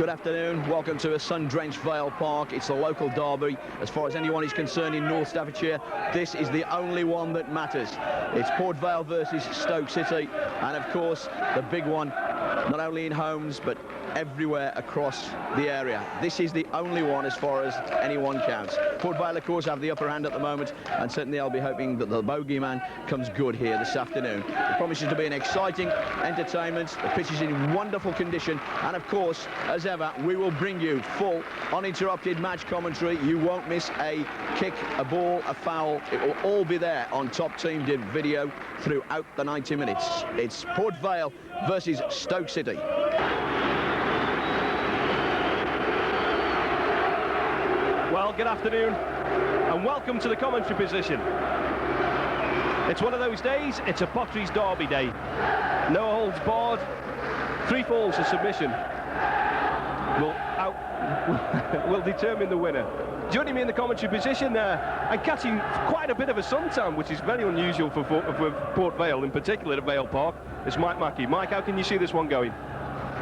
Good afternoon, welcome to a sun-drenched Vale Park. It's a local derby. As far as anyone is concerned in North Staffordshire, this is the only one that matters. It's Port Vale versus Stoke City, and of course the big one, not only in homes but everywhere across the area. This is the only one as far as anyone counts. Port Vale of course have the upper hand at the moment, and certainly I'll be hoping that the bogeyman comes good here this afternoon. It promises to be an exciting entertainment. The pitch is in wonderful condition, and of course, as ever, we will bring you full uninterrupted match commentary. You won't miss a kick, a ball, a foul. It will all be there on top team video throughout the 90 minutes. It's Port Vale versus Stoke City. Well, good afternoon and welcome to the commentary position. It's one of those days, it's a Potteries Derby day. No holds barred, 3 falls to submission will determine the winner. Joining me in the commentary position and catching quite a bit of a suntan, which is very unusual for Port Vale, in particular at Vale Park, is Mike Mackey. Mike, how can you see this one going?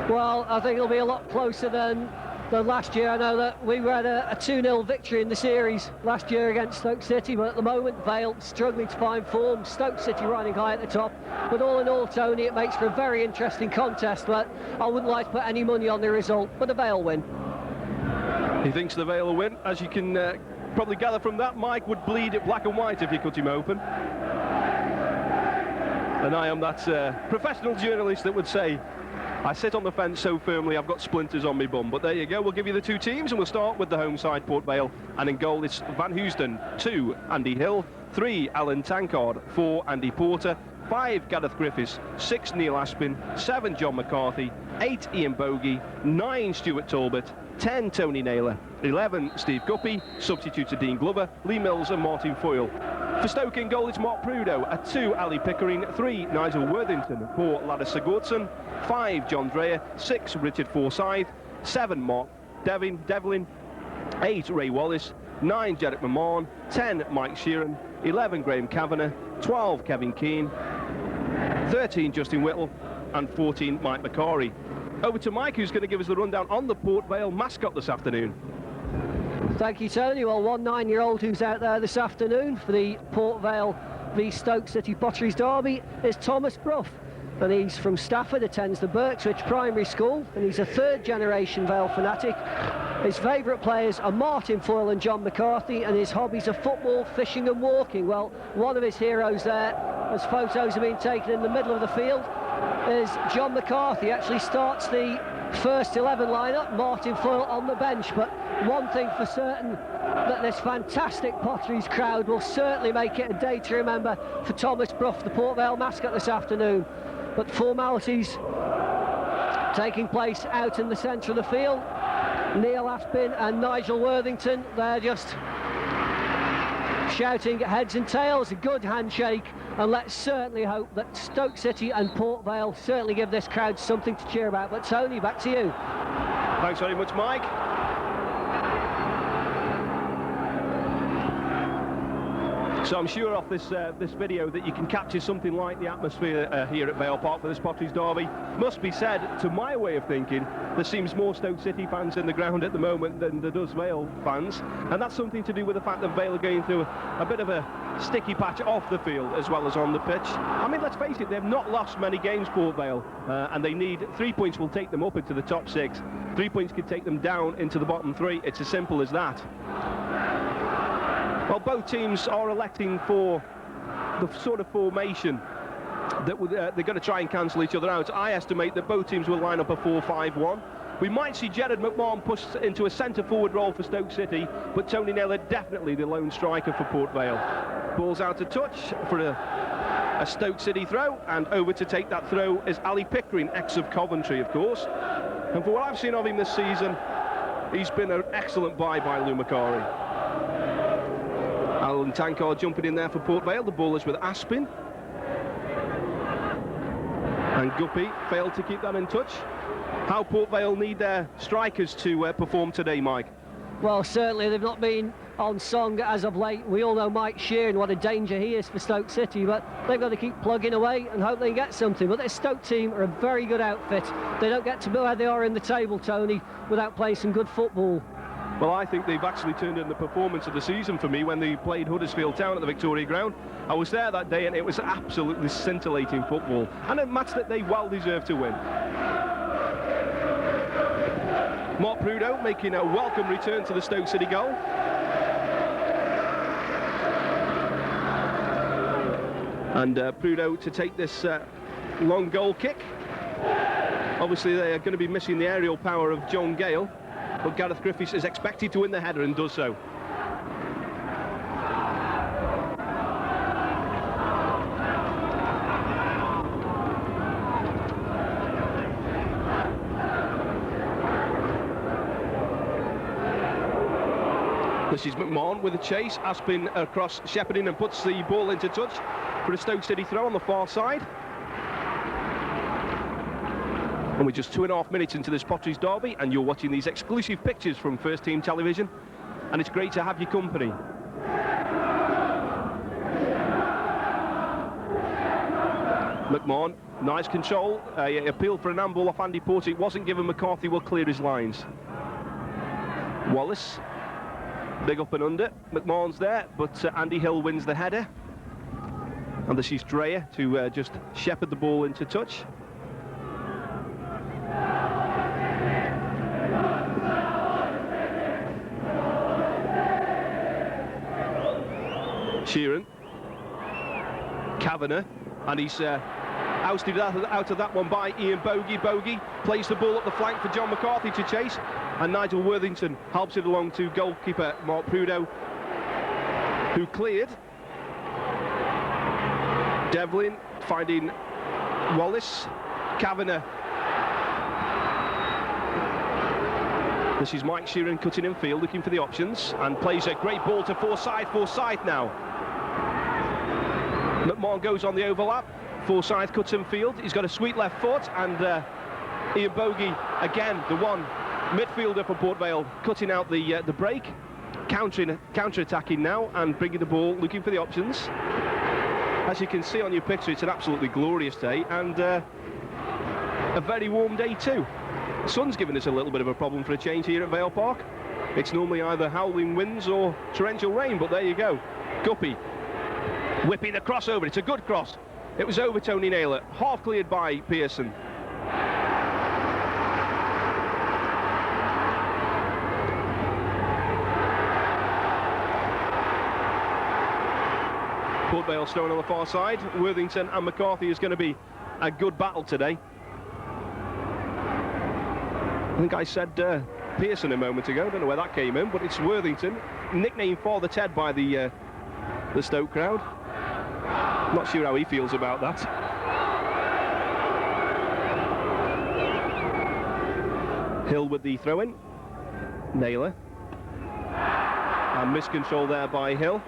Well, I think it'll be a lot closer than last year. I know that we had a 2-0 victory in the series last year against Stoke City, but at the moment Vale struggling to find form, Stoke City riding high at the top. But all in all, Tony, it makes for a very interesting contest, but I wouldn't like to put any money on the result, but a Vale win. He thinks the Vale will win. As you can probably gather from that, Mike would bleed it black and white if you cut him open. And I am that professional journalist that would say, I sit on the fence so firmly I've got splinters on my bum. But there you go, we'll give you the 2 teams, and we'll start with the home side, Port Vale. And in goal it's Van Housden, 2 Andy Hill, 3 Alan Tankard, 4 Andy Porter, 5 Gareth Griffiths, 6 Neil Aspin, 7 John McCarthy, 8 Ian Bogey, 9 Stuart Talbot, 10 Tony Naylor, 11 Steve Guppy, substitutes are Dean Glover, Lee Mills and Martin Foyle. For Stoke in goal it's Mark Prudo, at 2 Ali Pickering, 3 Nigel Worthington, 4 Ladder Sigurdsson, 5 John Dreyer, 6 Richard Forsyth, 7 Mark Devlin, 8 Ray Wallace, 9 Jarek McMahon, 10 Mike Sheeran, 11 Graham Kavanagh, 12 Kevin Keane, 13 Justin Whittle and 14 Mike McCarry. Over to Mike, who's going to give us the rundown on the Port Vale Mascot this afternoon. Thank you, Tony. Well, one 9-year-old who's out there this afternoon for the Port Vale v Stoke City Potteries Derby is Thomas Bruff, and he's from Stafford, attends the Birkswich Primary School, and he's a 3rd-generation Vale fanatic. His favourite players are Martin Foyle and John McCarthy, and his hobbies are football, fishing and walking. Well, one of his heroes there, as photos have been taken in the middle of the field, is John McCarthy. Actually starts the first 11 lineup, Martin Foyle on the bench. But one thing for certain, that this fantastic Potteries crowd will certainly make it a day to remember for Thomas Bruff, the Port Vale mascot, this afternoon. But formalities taking place out in the centre of the field. Neil Aspin and Nigel Worthington, they're just shouting heads and tails, a good handshake, and let's certainly hope that Stoke City and Port Vale certainly give this crowd something to cheer about. But Tony, back to you. Thanks very much, Mike. So I'm sure off this video that you can capture something like the atmosphere here at Vale Park for this Potteries Derby. Must be said, to my way of thinking, there seems more Stoke City fans in the ground at the moment than there does Vale fans, and that's something to do with the fact that Vale are going through a bit of a sticky patch off the field as well as on the pitch. I mean, let's face it, they've not lost many games, Port Vale, and they need 3 points will take them up into the top 6. 3 points could take them down into the bottom 3. It's as simple as that. Well, both teams are electing for the sort of formation that they're going to try and cancel each other out. I estimate that both teams will line up a 4-5-1. We might see Gerard McMahon pushed into a centre-forward role for Stoke City, but Tony Naylor definitely the lone striker for Port Vale. Ball's out of touch for a Stoke City throw, and over to take that throw is Ali Pickering, ex of Coventry, of course. And for what I've seen of him this season, he's been an excellent buy by Lou Macari. Alan Tankard jumping in there for Port Vale. The ball is with Aspin. And Guppy failed to keep that in touch. How Port Vale need their strikers to perform today, Mike? Well, certainly they've not been on song as of late. We all know Mike Sheeran, what a danger he is for Stoke City, but they've got to keep plugging away and hope they get something. But this Stoke team are a very good outfit. They don't get to where they are in the table, Tony, without playing some good football. Well, I think they've actually turned in the performance of the season for me when they played Huddersfield Town at the Victoria Ground. I was there that day and it was absolutely scintillating football, and a match that they well deserved to win. Mark Prudo making a welcome return to the Stoke City goal. And Prudo to take this long goal kick. Obviously they are going to be missing the aerial power of John Gale, but Gareth Griffiths is expected to win the header and does so. This is McMahon with a chase. Aspin across shepherding and puts the ball into touch for a Stoke City throw on the far side. And we're just 2.5 minutes into this Potteries derby, and you're watching these exclusive pictures from First Team Television, and it's great to have your company. McMahon, nice control. He appealed for an handball off Andy Porter. It wasn't given. McCarthy will clear his lines. Wallace, big up and under. McMahon's there, but Andy Hill wins the header. And this is Dreyer to just shepherd the ball into touch. Sheeran, Kavanagh, and he's ousted out of that one by Ian Bogey. Bogey plays the ball up the flank for John McCarthy to chase, and Nigel Worthington helps it along to goalkeeper Mark Prudo, who cleared. Devlin finding Wallace. Kavanagh. This is Mike Sheeran cutting in field, looking for the options, and plays a great ball to Forsyth. Forsyth now. McMahon goes on the overlap. Forsyth cuts in field. He's got a sweet left foot, and Ian Bogey, again, the one midfielder for Port Vale, cutting out the break. Counter-attacking now and bringing the ball, looking for the options. As you can see on your picture, it's an absolutely glorious day, and a very warm day too. The sun's given us a little bit of a problem for a change here at Vale Park. It's normally either howling winds or torrential rain, but there you go. Guppy whipping the crossover. It's a good cross. It was over Tony Naylor, half cleared by Pearson. Port Vale thrown on the far side. Worthington and McCarthy is going to be a good battle today. I think I said Pearson a moment ago. I don't know where that came in, but it's Worthington, nicknamed Father Ted by the Stoke crowd. Not sure how he feels about that. Hill with the throw-in. Naylor. And miscontrol there by Hill.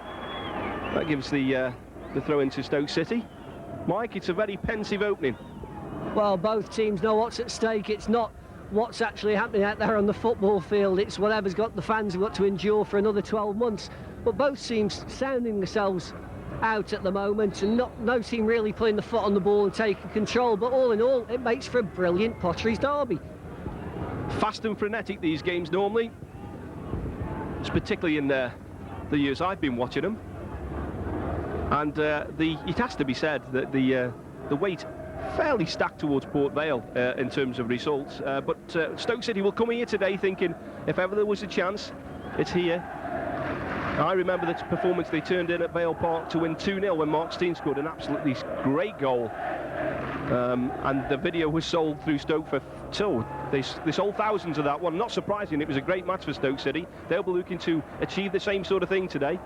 That gives the throw-in to Stoke City. Mike, it's a very pensive opening. Well, both teams know what's at stake. It's not what's actually happening out there on the football field. It's whatever's got the fans have got to endure for another 12 months. But both teams sounding themselves out at the moment, and no team really putting the foot on the ball and taking control. But all in all, it makes for a brilliant Potteries derby. Fast and frenetic, these games normally. It's particularly in the years I've been watching them. And it has to be said that the weight fairly stacked towards Port Vale in terms of results. But Stoke City will come here today thinking if ever there was a chance, it's here. I remember the performance they turned in at Vale Park to win 2-0 when Mark Steen scored an absolutely great goal. And the video was sold through Stoke for they sold thousands of that one. Not surprising, it was a great match for Stoke City. They'll be looking to achieve the same sort of thing today.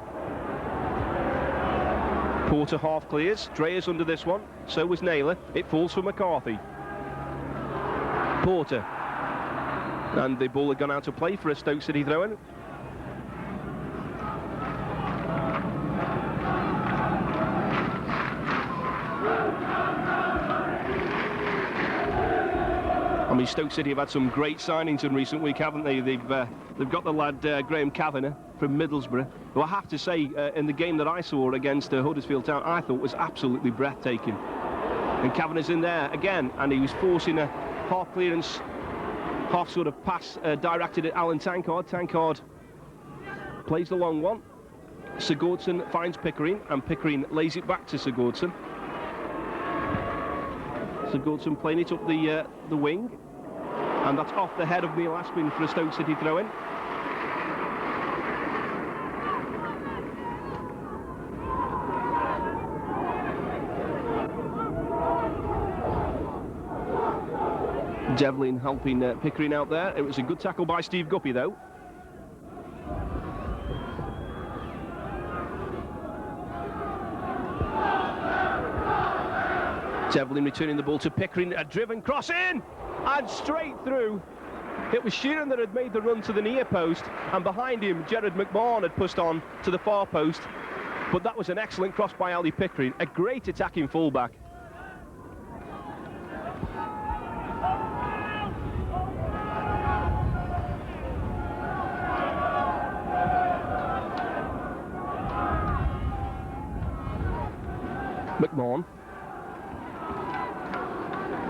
Porter half clears. Dreyer's under this one. So was Naylor. It falls for McCarthy. Porter. And the ball had gone out of play for a Stoke City throw-in. I mean, Stoke City have had some great signings in recent week, haven't they? They've got the lad Graham Kavanagh from Middlesbrough, who I have to say, in the game that I saw against Huddersfield Town, I thought was absolutely breathtaking. And Kavanagh's in there again, and he was forcing a half clearance, half sort of pass directed at Alan Tankard. Tankard plays the long one. Sigurdsson finds Pickering, and Pickering lays it back to Sigurdsson. Sigurdsson playing it up the wing, and that's off the head of Neil Aspin for a Stoke City throw-in. Devlin helping Pickering out there. It was a good tackle by Steve Guppy, though. Devlin returning the ball to Pickering, a driven cross in, and straight through. It was Sheeran that had made the run to the near post, and behind him, Gerard McMahon had pushed on to the far post. But that was an excellent cross by Ali Pickering, a great attacking fullback. McMahon.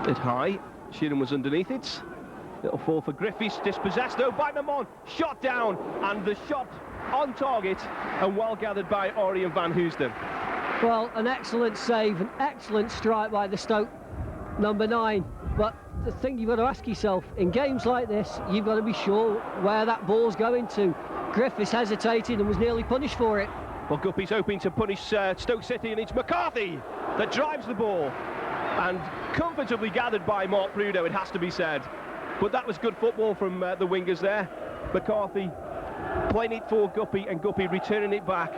It high. Sheeran was underneath it. Little fall for Griffiths. Dispossessed though by McMahon. Shot down, and the shot on target and well gathered by Orion van Housden. Well, an excellent save, an excellent strike by the Stoke number 9. But the thing you've got to ask yourself, in games like this, you've got to be sure where that ball's going to. Griffiths hesitated and was nearly punished for it. Well, Guppy's hoping to punish Stoke City, and it's McCarthy that drives the ball. And comfortably gathered by Mark Prudo, it has to be said. But that was good football from the wingers there. McCarthy playing it for Guppy, and Guppy returning it back.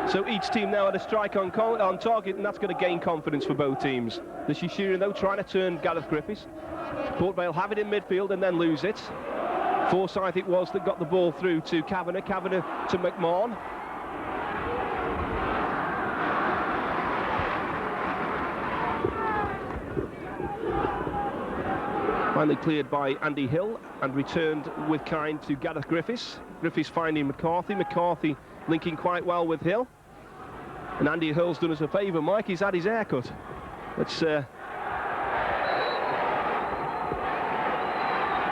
So each team now had a strike on target, and that's going to gain confidence for both teams. The Sheeran, though, trying to turn Gareth Griffiths. Port Vale have it in midfield and then lose it. Forsyth it was that got the ball through to Kavanagh. Kavanagh to McMahon. Finally cleared by Andy Hill and returned with kind to Gareth Griffiths. Griffiths finding McCarthy. McCarthy linking quite well with Hill. And Andy Hill's done us a favour, Mike. He's had his haircut. Let's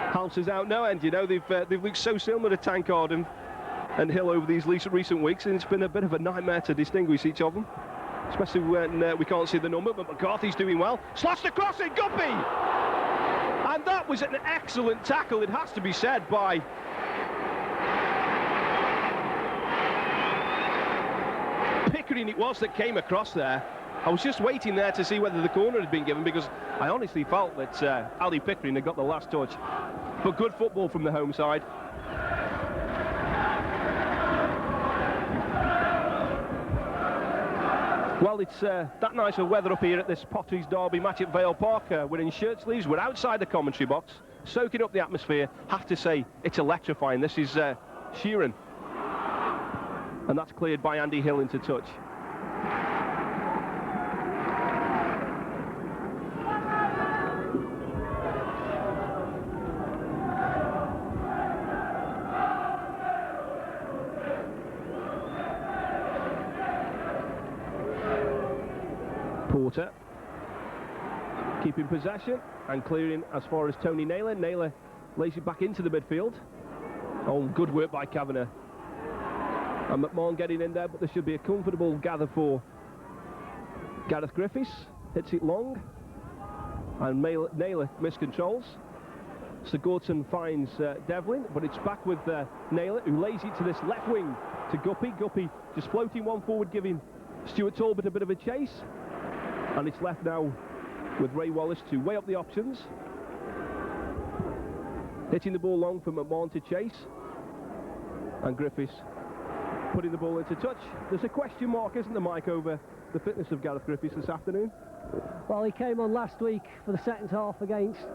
House is out no end, you know. They've looked so similar to Tankard and Hill over these recent weeks, and it's been a bit of a nightmare to distinguish each of them, especially when we can't see the number. But McCarthy's doing well. Slashed across it, Guppy! And that was an excellent tackle, it has to be said, by Pickering. It was that came across there. I was just waiting there to see whether the corner had been given, because I honestly felt that Ali Pickering had got the last touch. But good football from the home side. Well, it's that nicer weather up here at this Potteries Derby match at Vale Park. We're in shirt sleeves, we're outside the commentary box, soaking up the atmosphere. Have to say, it's electrifying. This is Sheeran. And that's cleared by Andy Hill into touch. Porter keeping possession and clearing as far as Tony Naylor. Naylor lays it back into the midfield. Oh, good work by Kavanagh. And McMahon getting in there, but there should be a comfortable gather for Gareth Griffiths. Hits it long, and Naylor miscontrols. Sigurdsson finds Devlin, but it's back with Naylor, who lays it to this left wing to Guppy. Guppy just floating one forward, giving Stuart Talbot a bit of a chase. And it's left now with Ray Wallace to weigh up the options. Hitting the ball long for McMahon to chase. And Griffiths putting the ball into touch. There's a question mark, isn't there, Mike, over the fitness of Gareth Griffiths this afternoon? Well, he came on last week for the second half against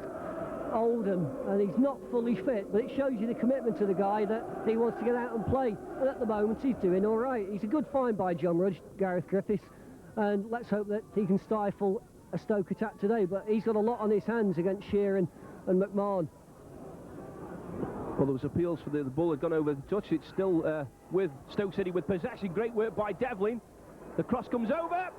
Oldham, and he's not fully fit, but it shows you the commitment to the guy, that he wants to get out and play. And at the moment, he's doing all right. He's a good find by John Rudge, Gareth Griffiths. And let's hope that he can stifle a Stoke attack today, but he's got a lot on his hands against Sheeran and McMahon. Well, there was appeals for the ball had gone over the touch. It's still with Stoke City with possession. Great work by Devlin. The cross comes over.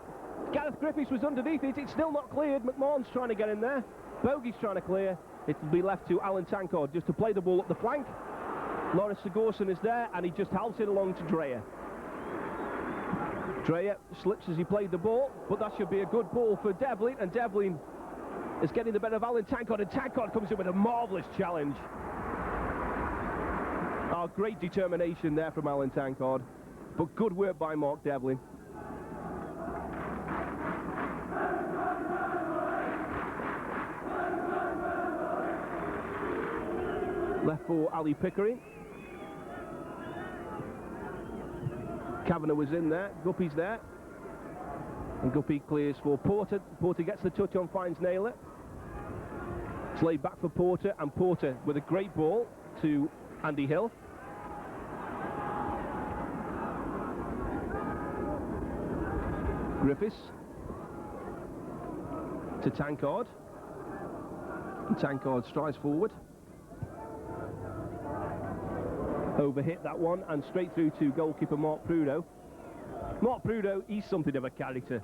Gareth Griffiths was underneath it. It's still not cleared. McMahon's trying to get in there. Bogey's trying to clear. It'll be left to Alan Tankard just to play the ball up the flank. Lawrence Sigurdsson is there, and he just helps it along to Dreyer. Dreyer slips as he played the ball, but that should be a good ball for Devlin, and Devlin is getting the better of Alan Tankard, and Tankard comes in with a marvellous challenge. Oh, great determination there from Alan Tankard, but good work by Mark Devlin. Left for Ali Pickering. Kavanagh was in there, Guppy's there. And Guppy clears for Porter. Porter gets the touch on, finds Naylor. It's laid back for Porter, and Porter with a great ball to Andy Hill. Griffiths to Tankard. And Tankard strides forward. Overhit that one, and straight through to goalkeeper Mark Prudo. Mark Prudo, he's something of a character.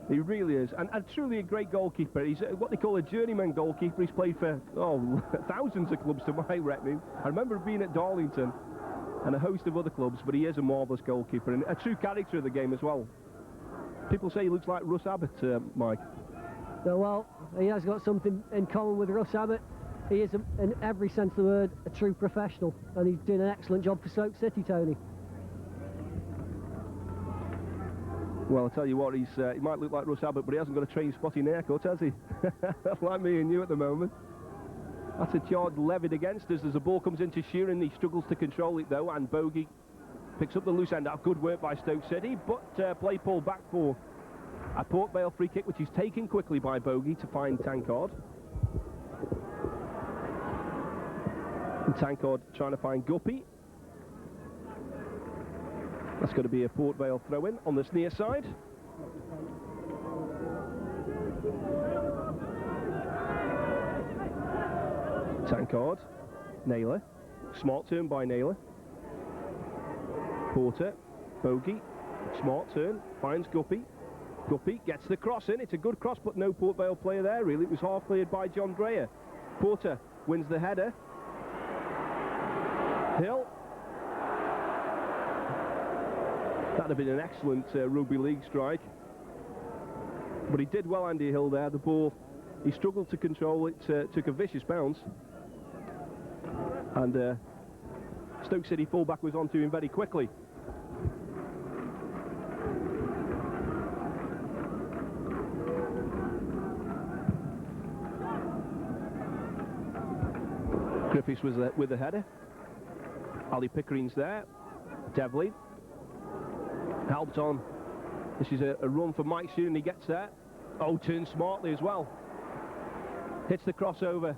He really is, and truly a great goalkeeper. He's what they call a journeyman goalkeeper. He's played for, thousands of clubs to my reckoning. I remember being at Darlington and a host of other clubs, but he is a marvellous goalkeeper and a true character of the game as well. People say he looks like Russ Abbott, Mike. Well, he has got something in common with Russ Abbott. He is, in every sense of the word, a true professional, and he's doing an excellent job for Stoke City, Tony. Well, I'll tell you what, he might look like Russ Abbott, but he hasn't got a train-spotting haircut, has he? Like me and you at the moment. That's a charge levied against us as the ball comes into Sheeran. He struggles to control it, though, and Bogey picks up the loose end. Good work by Stoke City, but play pulled back for a Port Vale free kick, which is taken quickly by Bogey to find Tankard. And Tankard trying to find Guppy. That's going to be a Port Vale throw-in on this near side. Tankard, Naylor, smart turn by Naylor. Porter, Bogey, smart turn, finds Guppy. Guppy gets the cross in. It's a good cross, but no Port Vale player there, really. It was half cleared by John Dreyer. Porter wins the header. Hill. That'd have been an excellent rugby league strike. But he did well, Andy Hill, there. The ball, he struggled to control it, took a vicious bounce. And Stoke City fullback was onto him very quickly. Griffiths was with the header. Ali Pickering's there. Devlin helped on. This is a run for Mike Sheeran. He gets there. Oh, turns smartly as well. Hits the crossover.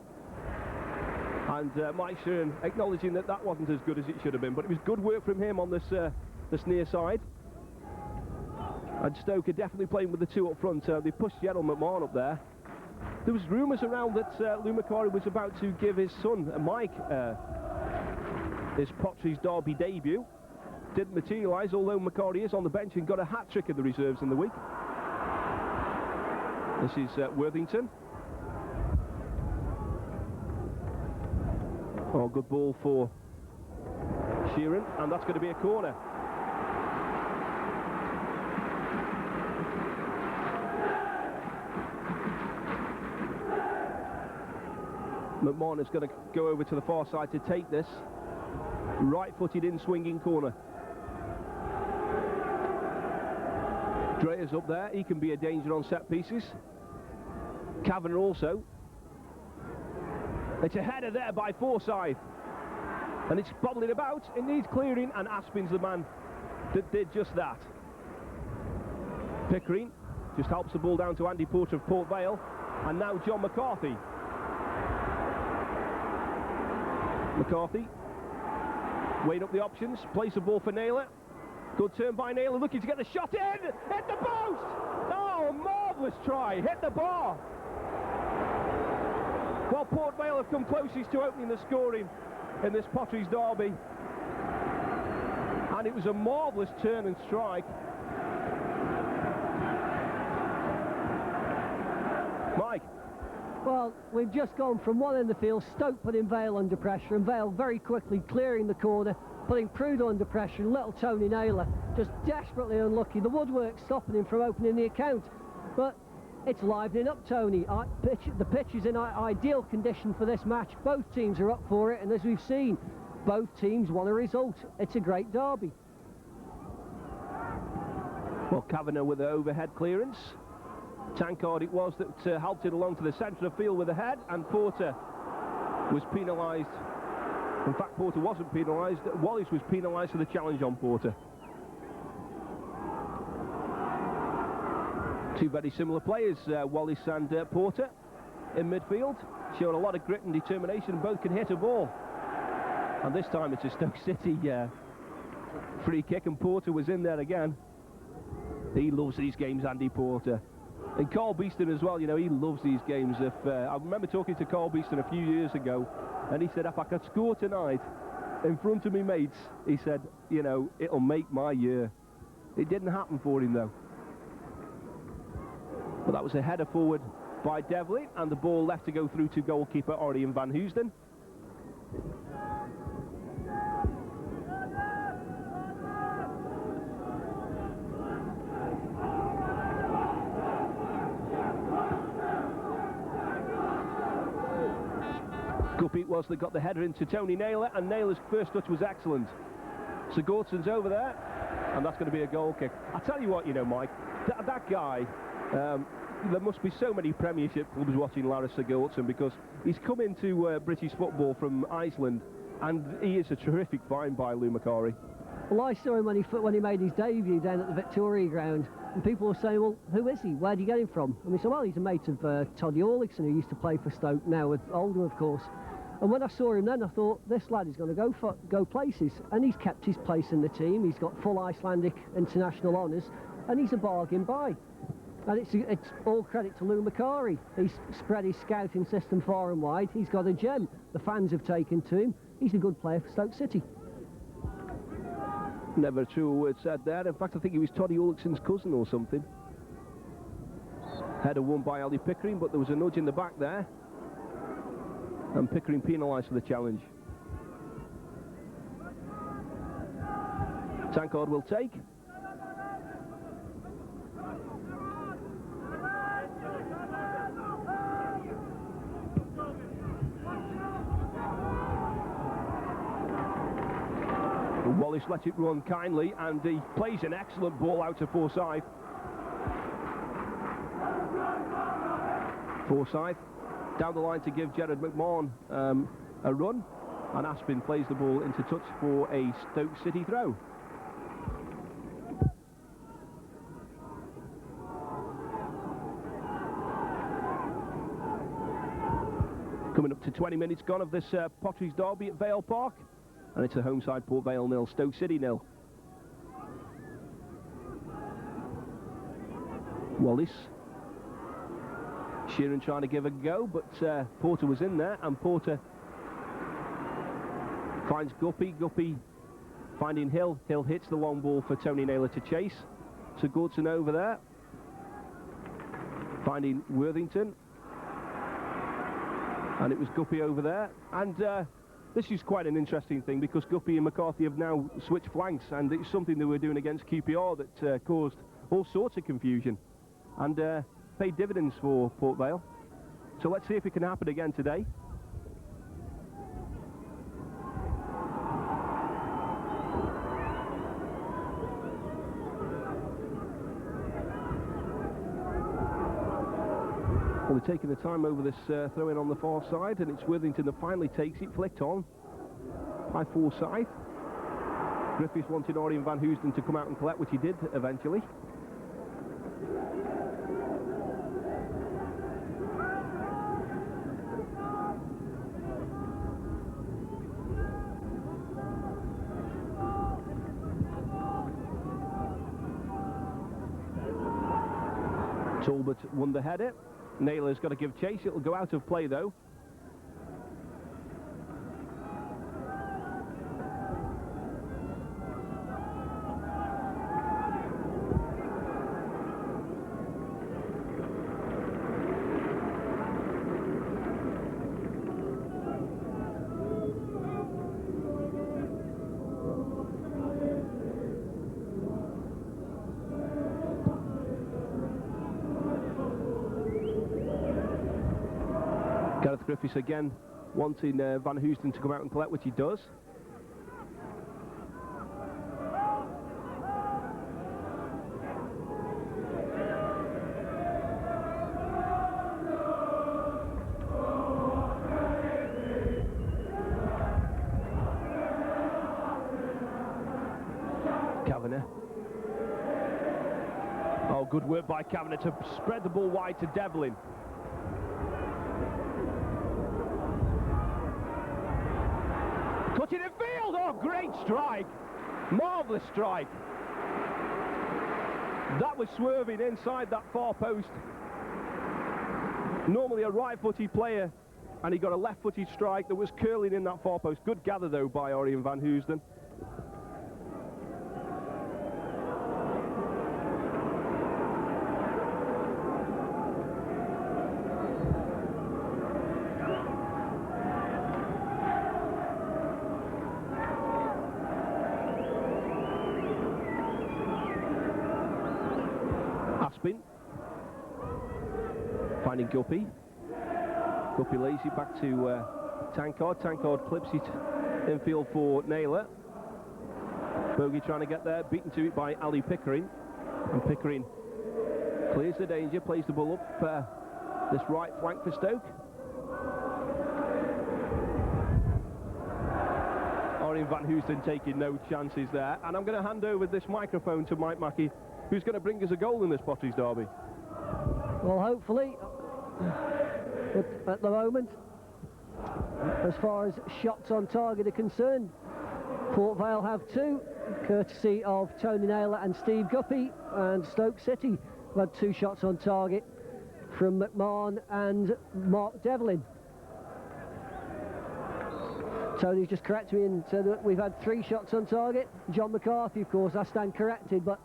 And Mike Sheeran acknowledging that that wasn't as good as it should have been, but it was good work from him on this near side. And Stoke are definitely playing with the two up front. They pushed Gerald McMahon up there. There was rumours around that Lou Macari was about to give his son, Mike, his Potteries Derby debut. Didn't materialise, although Macari is on the bench and got a hat-trick in the reserves in the week. This is Worthington. Oh, good ball for Sheeran, and that's going to be a corner. McMahon is going to go over to the far side to take this. Right-footed in swinging corner. Dreyer's up there. He can be a danger on set pieces. Kavanagh also. It's a header there by Forsyth. And it's bobbling about. It needs clearing, and Aspin's the man that did just that. Pickering just helps the ball down to Andy Porter of Port Vale. And now John McCarthy. McCarthy weighing up the options, plays the ball for Naylor. Good turn by Naylor, looking to get the shot in! Hit the post! Oh, marvellous! marvellous try, hit the bar. Well, Port Vale have come closest to opening the scoring in this Potteries derby. And it was a marvellous turn and strike. Mike. Well, we've just gone from one end of the field, Stoke putting Vale under pressure, and Vale very quickly clearing the corner, putting Prudo under pressure, and little Tony Naylor just desperately unlucky. The woodwork stopping him from opening the account. But it's livening up, Tony. The pitch is in ideal condition for this match. Both teams are up for it, and as we've seen, both teams want a result. It's a great derby. Well, Kavanagh with the overhead clearance. Tankard it was that helped it along to the centre of the field with the head, and Porter was penalised. In fact, Porter wasn't penalised. Wallace was penalised for the challenge on Porter. Two very similar players, Wallace and Porter, in midfield. Showing a lot of grit and determination. Both can hit a ball. And this time it's a Stoke City free kick, and Porter was in there again. He loves these games, Andy Porter. And Carl Beeston as well, you know, he loves these games. I remember talking to Carl Beeston a few years ago, and he said, if I could score tonight in front of me mates, he said, you know, it'll make my year. It didn't happen for him, though. But that was a header forward by Devlin, and the ball left to go through to goalkeeper Orion van Housden. Guppy was that got the header into Tony Naylor, and Naylor's first touch was excellent. Sigurdsson's over there, and that's going to be a goal kick. I tell you what, you know, Mike, that guy, there must be so many Premiership clubs watching Lars Sigurdsson, because he's come into British football from Iceland, and he is a terrific find by Lou Macari. Well, I saw him when he made his debut down at the Victoria ground, and people were saying, well, who is he? Where did you get him from? And we said, well, he's a mate of Toddy Orlickson, who used to play for Stoke, now with Oldham, of course. And when I saw him then, I thought, this lad is going to go places. And he's kept his place in the team. He's got full Icelandic international honours, and he's a bargain buy. And it's all credit to Lou Macari. He's spread his scouting system far and wide. He's got a gem. The fans have taken to him. He's a good player for Stoke City. Never a true word said there. In fact, I think he was Toddy Orlickson's cousin or something. Header won by Ali Pickering, but there was a nudge in the back there. And Pickering penalised for the challenge. Tankard will take. Wallace lets it run kindly, and he plays an excellent ball out to Forsyth. Forsyth down the line to give Gerard McMahon a run, and Aspin plays the ball into touch for a Stoke City throw. Coming up to 20 minutes gone of this Potteries derby at Vale Park, and it's a home side Port Vale 0, Stoke City 0. Wallace. Sheeran trying to give a go, but Porter was in there, and Porter finds Guppy. Guppy finding Hill. Hill hits the long ball for Tony Naylor to chase. Sigurdsson over there, finding Worthington, and it was Guppy over there. And this is quite an interesting thing, because Guppy and McCarthy have now switched flanks, and it's something they were doing against QPR that caused all sorts of confusion and paid dividends for Port Vale. So let's see if it can happen again today. Well, they're taking the time over this throw-in on the far side, and it's Worthington that finally takes it, flicked on by Forsyth. Griffiths wanted Orion van Housden to come out and collect, which he did eventually. Talbot won the header. Naylor's got to give chase. It'll go out of play though. Gareth Griffiths again wanting Van Housden to come out and collect, which he does. Kavanagh. Oh, good work by Kavanagh to spread the ball wide to Devlin. Put it in field! Oh, great strike! Marvellous strike! That was swerving inside that far post. Normally a right-footed player, and he got a left-footed strike that was curling in that far post. Good gather, though, by Orion Van Housden. Finding Guppy. Guppy lays it back to Tankard. Tankard clips it infield for Naylor. Bogey trying to get there, beaten to it by Ali Pickering. And Pickering clears the danger, plays the ball up this right flank for Stoke. Orion Van Housden taking no chances there. And I'm going to hand over this microphone to Mike Mackey, who's going to bring us a goal in this Potteries derby. Well, hopefully. But at the moment, as far as shots on target are concerned, Port Vale have two, courtesy of Tony Naylor and Steve Guppy, and Stoke City have had 2 shots on target from McMahon and Mark Devlin. Tony's just corrected me and said that we've had 3 shots on target. John McCarthy, of course, I stand corrected, but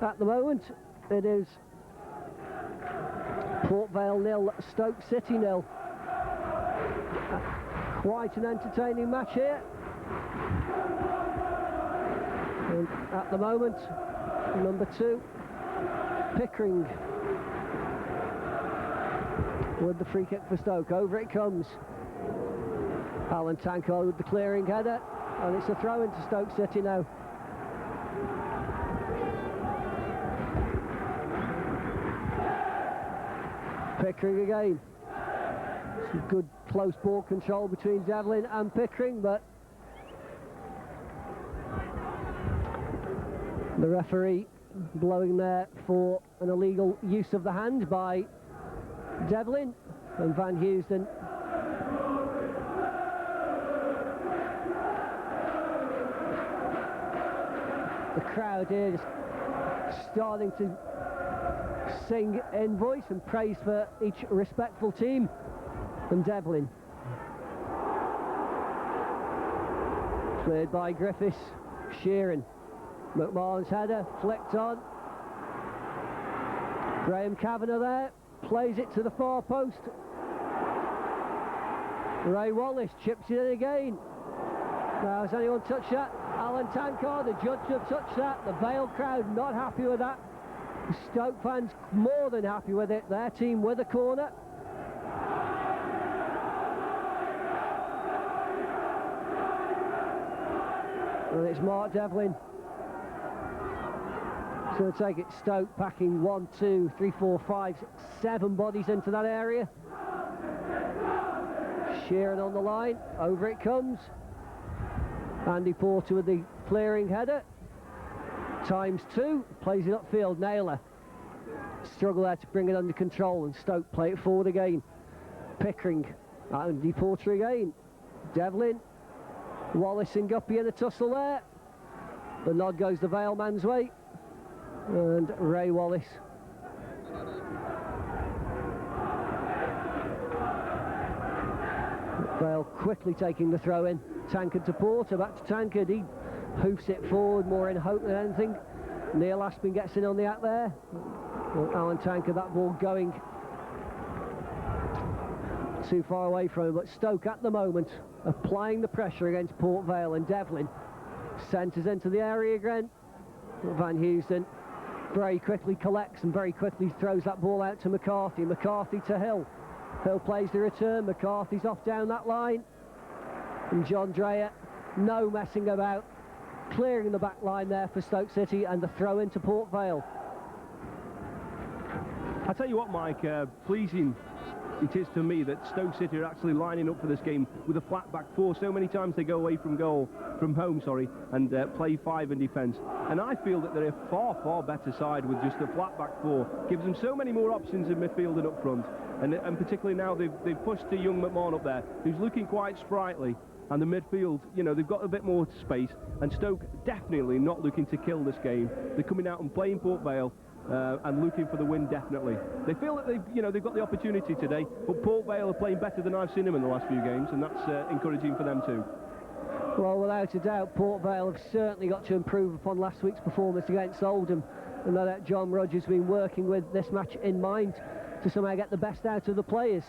at the moment it is Port Vale 0, Stoke City 0. Quite an entertaining match here. And at the moment, number 2, Pickering, with the free kick for Stoke. Over it comes. Alan Tankard with the clearing header, and it's a throw into Stoke City now. Pickering again. Some good close ball control between Devlin and Pickering, but the referee blowing there for an illegal use of the hand by Devlin, and Van Housden the crowd here just starting to sing in voice and praise for each respectful team. And Devlin cleared by Griffiths. Sheeran, McMahon's header flicked on. Graham Kavanagh there plays it to the far post. Ray Wallace chips it in again. Now, has anyone touched that? Alan Tankard, the judge, have touched that. The Vale crowd not happy with that. Stoke fans more than happy with it. Their team with a corner. And it's Mark Devlin. It's going to take it. Stoke packing 1, 2, 3, 4, 5, 7 bodies into that area. Sheeran on the line. Over it comes. Andy Porter with the clearing header. ×2, plays it upfield. Naylor struggle there to bring it under control, and Stoke play it forward again. Pickering, Andy Porter again. Devlin, Wallace and Guppy in a tussle there. The nod goes the Vale man's way, and Ray Wallace Vale quickly taking the throw in. Tankard to Porter, back to Tankard. He hoofs it forward more in hope than anything. Neil Aspin gets in on the act there. Well, Alan Tankard, that ball going too far away from him, but Stoke at the moment applying the pressure against Port Vale, and Devlin centres into the area again. Van Housden very quickly collects and very quickly throws that ball out to McCarthy. McCarthy to Hill. Hill plays the return. McCarthy's off down that line. And John Dreyer, no messing about, clearing the back line there for Stoke City, and the throw into Port Vale. I tell you what, Mike, pleasing it is to me that Stoke City are actually lining up for this game with a flat back four. So many times they go away from home, and play five in defence. And I feel that they're a far, far better side with just a flat back four. Gives them so many more options in midfield and up front. And particularly now they've pushed the young McMahon up there, who's looking quite sprightly. And the midfield, you know, they've got a bit more space. And Stoke definitely not looking to kill this game. They're coming out and playing Port Vale. And looking for the win, definitely. They feel that they've got the opportunity today, but Port Vale are playing better than I've seen them in the last few games, and that's encouraging for them too. Well, without a doubt, Port Vale have certainly got to improve upon last week's performance against Oldham, and that John Rogers has been working with this match in mind to somehow get the best out of the players.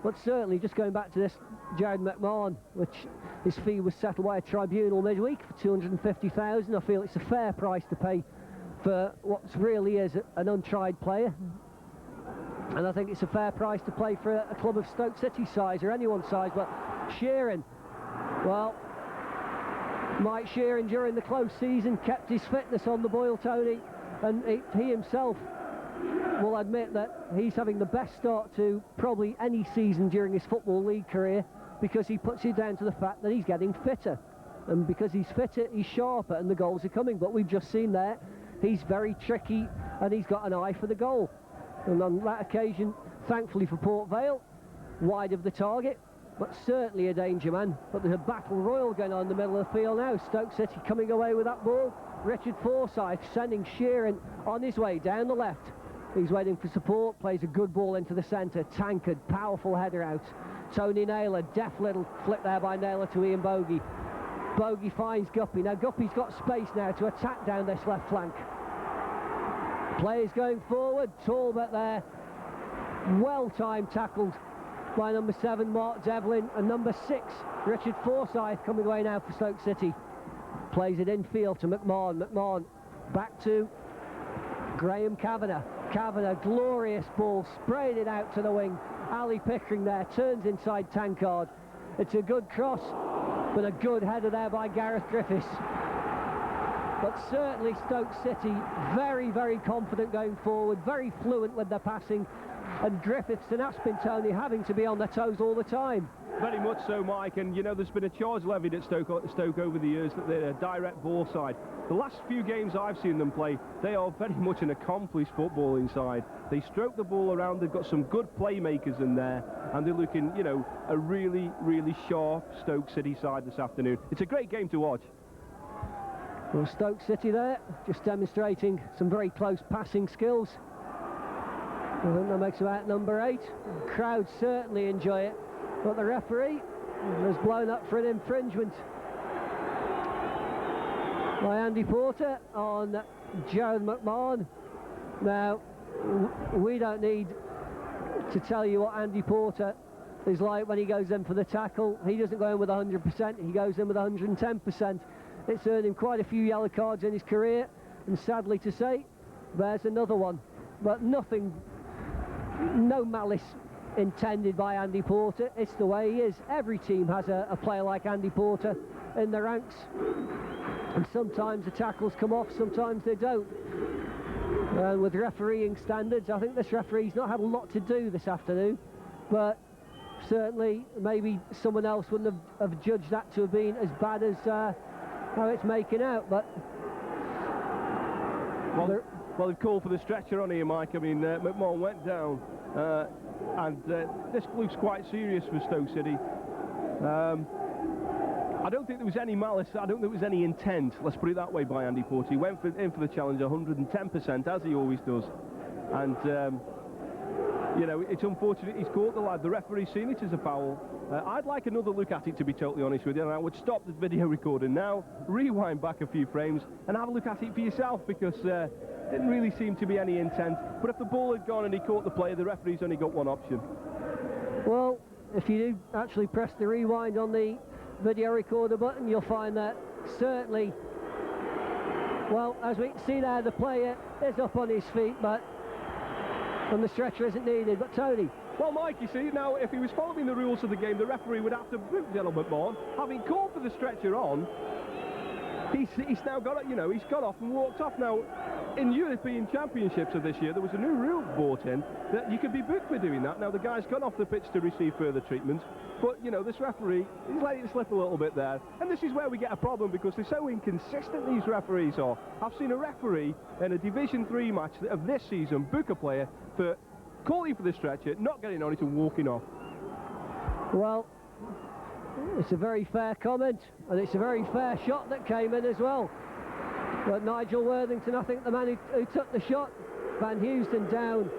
But certainly, just going back to this Jared McMahon, which his fee was settled by a tribunal midweek for $250,000, I feel it's a fair price to pay for what really is an untried player, and I think it's a fair price to play for a club of Stoke City size, or anyone's size. But Sheeran, well, Mike Sheeran during the close season kept his fitness on the boil, Tony, and he himself will admit that he's having the best start to probably any season during his Football League career, because he puts it down to the fact that he's getting fitter, and because he's fitter, he's sharper, and the goals are coming. But we've just seen there, he's very tricky, and he's got an eye for the goal. And on that occasion, thankfully for Port Vale, wide of the target, but certainly a danger man. But there's a battle royal going on in the middle of the field now. Stoke City coming away with that ball. Richard Forsyth sending Sheeran on his way down the left. He's waiting for support, plays a good ball into the centre. Tankard, powerful header out. Tony Naylor, deft little flick there by Naylor to Ian Bogey. Bogey finds Guppy. Now Guppy's got space now to attack down this left flank. Players going forward. Talbot there, well-timed tackled by number 7 Mark Devlin, and number 6 Richard Forsyth coming away now for Stoke City. Plays it infield to McMahon. McMahon back to Graham Kavanagh. Kavanagh, glorious ball, sprayed it out to the wing. Ali Pickering there, turns inside Tankard. It's a good cross, but a good header there by Gareth Griffiths. But certainly Stoke City very, very confident going forward, very fluent with their passing, and Griffiths and Aspin, Tony, having to be on their toes all the time. Very much so, Mike, and you know there's been a charge levied at Stoke over the years that they're a direct ball side. The last few games I've seen them play, they are very much an accomplished footballing side. They stroke the ball around, they've got some good playmakers in there, and they're looking, you know, a really, really sharp Stoke City side this afternoon. It's a great game to watch. Well, Stoke City there, just demonstrating some very close passing skills. I think that makes about number 8. The crowd certainly enjoy it, but the referee has blown up for an infringement by Andy Porter on Jared McMahon. Now, we don't need to tell you what Andy Porter is like when he goes in for the tackle. He doesn't go in with 100%, he goes in with 110%. It's earned him quite a few yellow cards in his career, and sadly to say, there's another one. But nothing, no malice intended by Andy Porter. It's the way he is. Every team has a player like Andy Porter in the ranks, and sometimes the tackles come off, sometimes they don't. And with refereeing standards, I think this referee's not had a lot to do this afternoon, but certainly maybe someone else wouldn't have judged that to have been as bad as how it's making out. But well, they've called for the stretcher on here, Mike. I mean, McMahon went down, and this looks quite serious for Stoke City. I don't think there was any malice, I don't think there was any intent, let's put it that way, by Andy Porter. He went in for the challenge 110%, as he always does. and you know, it's unfortunate he's caught the lad. The referee's seen it as a foul. I'd like another look at it, to be totally honest with you, and I would stop the video recording now, rewind back a few frames, and have a look at it for yourself, because didn't really seem to be any intent. But if the ball had gone and he caught the player, the referee's only got one option. Well, if you do actually press the rewind on the video recorder button, you'll find that certainly, well, as we can see there, the player is up on his feet, but and the stretcher isn't needed. But Tony. Well, Mike, you see, now if he was following the rules of the game, the referee would have to boot the element more. Having called for the stretcher on, he's now got, you know, he's got off and walked off. Now, in European Championships of this year, there was a new rule brought in that you could be booked for doing that. Now, the guy's gone off the pitch to receive further treatment, but, you know, this referee, he's letting it slip a little bit there. And this is where we get a problem, because they're so inconsistent, these referees are. I've seen a referee in a Division 3 match of this season book a player for calling for the stretcher, not getting on it and walking off. Well, it's a very fair comment, and it's a very fair shot that came in as well. But Nigel Worthington, I think the man who took the shot, Van Houston down.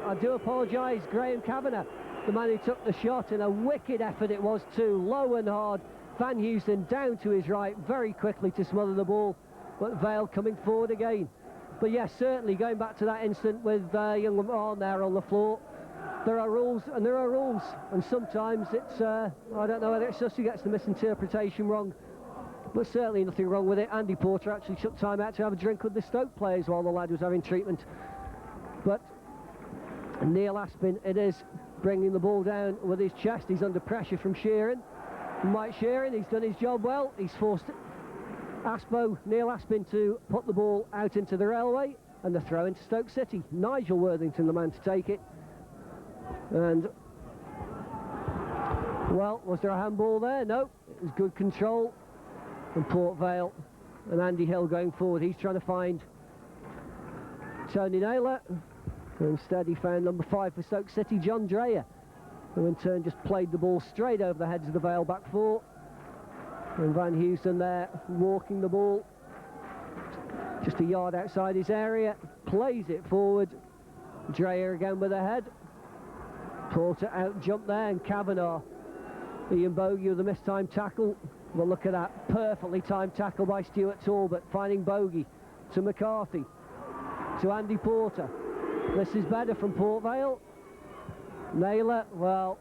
I do apologise, Graham Kavanagh, the man who took the shot, and a wicked effort it was too, low and hard. Van Houston down to his right very quickly to smother the ball, but Vale coming forward again. But yes, certainly going back to that incident with young Lamar there on the floor, there are rules and there are rules, and sometimes it's I don't know whether it's just who gets the misinterpretation wrong, but certainly nothing wrong with it. Andy Porter actually took time out to have a drink with the Stoke players while the lad was having treatment. But Neil Aspin, it is, bringing the ball down with his chest. He's under pressure from Sheeran. Mike Sheeran, he's done his job well. He's forced Neil Aspin to put the ball out into the railway, and the throw into Stoke City. Nigel Worthington, the man to take it. And, well, was there a handball there? No, it was good control from Port Vale, and Andy Hill going forward. He's trying to find Tony Naylor, and instead he found number 5 for Stoke City, John Dreyer, who in turn just played the ball straight over the heads of the Vale back four. And Van Houston there walking the ball just a yard outside his area, plays it forward. Dreyer again with a head. Porter out jump there, and Kavanagh, Ian Bogey with a mistimed tackle. Well, look at that, perfectly timed tackle by Stuart Talbot, finding Bogey to McCarthy, to Andy Porter. This is better from Port Vale. Naylor, well,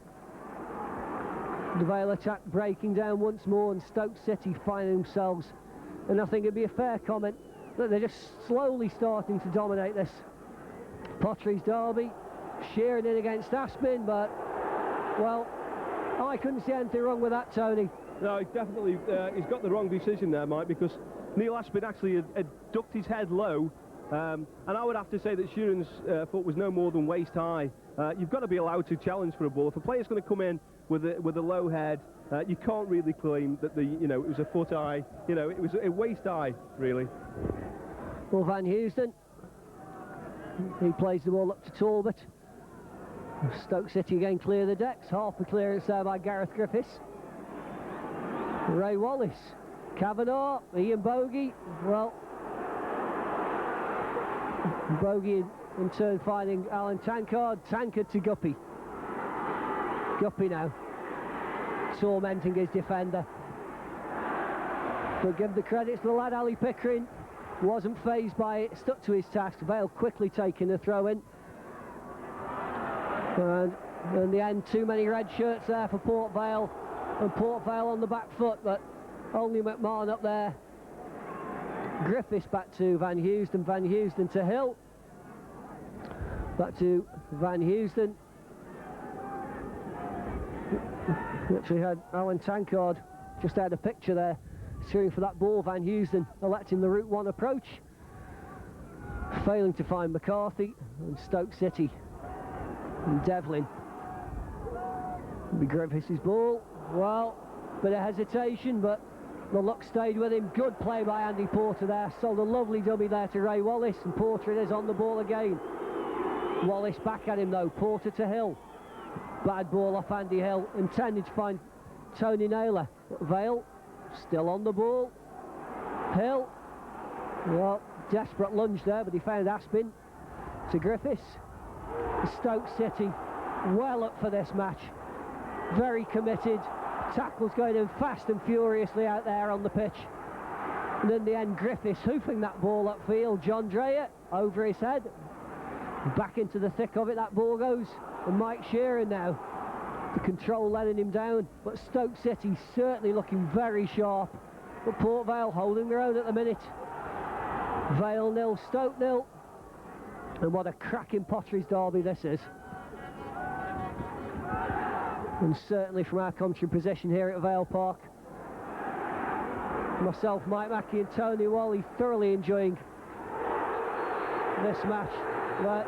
the Vale attack breaking down once more, and Stoke City finding themselves, and I think it'd be a fair comment that they're just slowly starting to dominate this Potteries derby. Sheeran in against Aspin, but, well, I couldn't see anything wrong with that, Tony. No, he's definitely, he's got the wrong decision there, Mike, because Neil Aspin actually had ducked his head low, and I would have to say that Sheeran's foot was no more than waist high. You've got to be allowed to challenge for a ball. If a player's going to come in with a low head, you can't really claim that it was a foot high. You know, it was a waist high, really. Well, Van Houston, he plays the ball up to Talbot. Stoke City again clear the decks. Half the clearance there by Gareth Griffiths. Ray Wallace, Kavanagh, Ian Bogey. Well, Bogey in turn finding Alan Tankard. Tankard to Guppy. Guppy now tormenting his defender. But give the credits to the lad, Ali Pickering. Wasn't fazed by it, stuck to his task. Vale quickly taking the throw in. And in the end, too many red shirts there for Port Vale, and Port Vale on the back foot, but only McMahon up there. Griffiths back to Van Houston, Van Houston to Hill. Back to Van Houston. Actually had Alan Tankard just had a picture there, cheering for that ball. Van Houston electing the Route 1 approach, failing to find McCarthy, and Stoke City and Devlin. It'll be Griffiths' ball. Well, bit of hesitation, but the luck stayed with him. Good play by Andy Porter there. Sold a lovely dummy there to Ray Wallace, and Porter it is on the ball again. Wallace back at him though. Porter to Hill. Bad ball off Andy Hill, intended to find Tony Naylor. But Vale still on the ball. Hill, well, desperate lunge there, but he found Aspin. to Griffiths. Stoke City well up for this match, very committed, tackles going in fast and furiously out there on the pitch, and in the end Griffiths hoofing that ball upfield. John Dreyer over his head, back into the thick of it that ball goes, and Mike Sheeran now, the control letting him down, but Stoke City certainly looking very sharp, but Port Vale holding their own at the minute. Vale 0, Stoke 0, and what a cracking Potteries derby this is. And certainly from our commentary position here at Vale Park, myself, Mike Mackey and Tony Wally thoroughly enjoying this match. But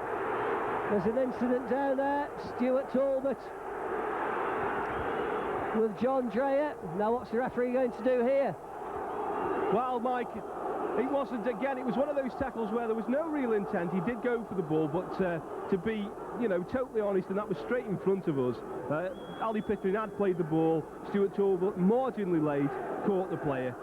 there's an incident down there, Stuart Talbot with John Dreyer. Now what's the referee going to do here? Well, Mike, it wasn't, again, it was one of those tackles where there was no real intent. He did go for the ball, but to be, you know, totally honest, and that was straight in front of us. Ali Pickering had played the ball, Stuart Talbot marginally late, caught the player.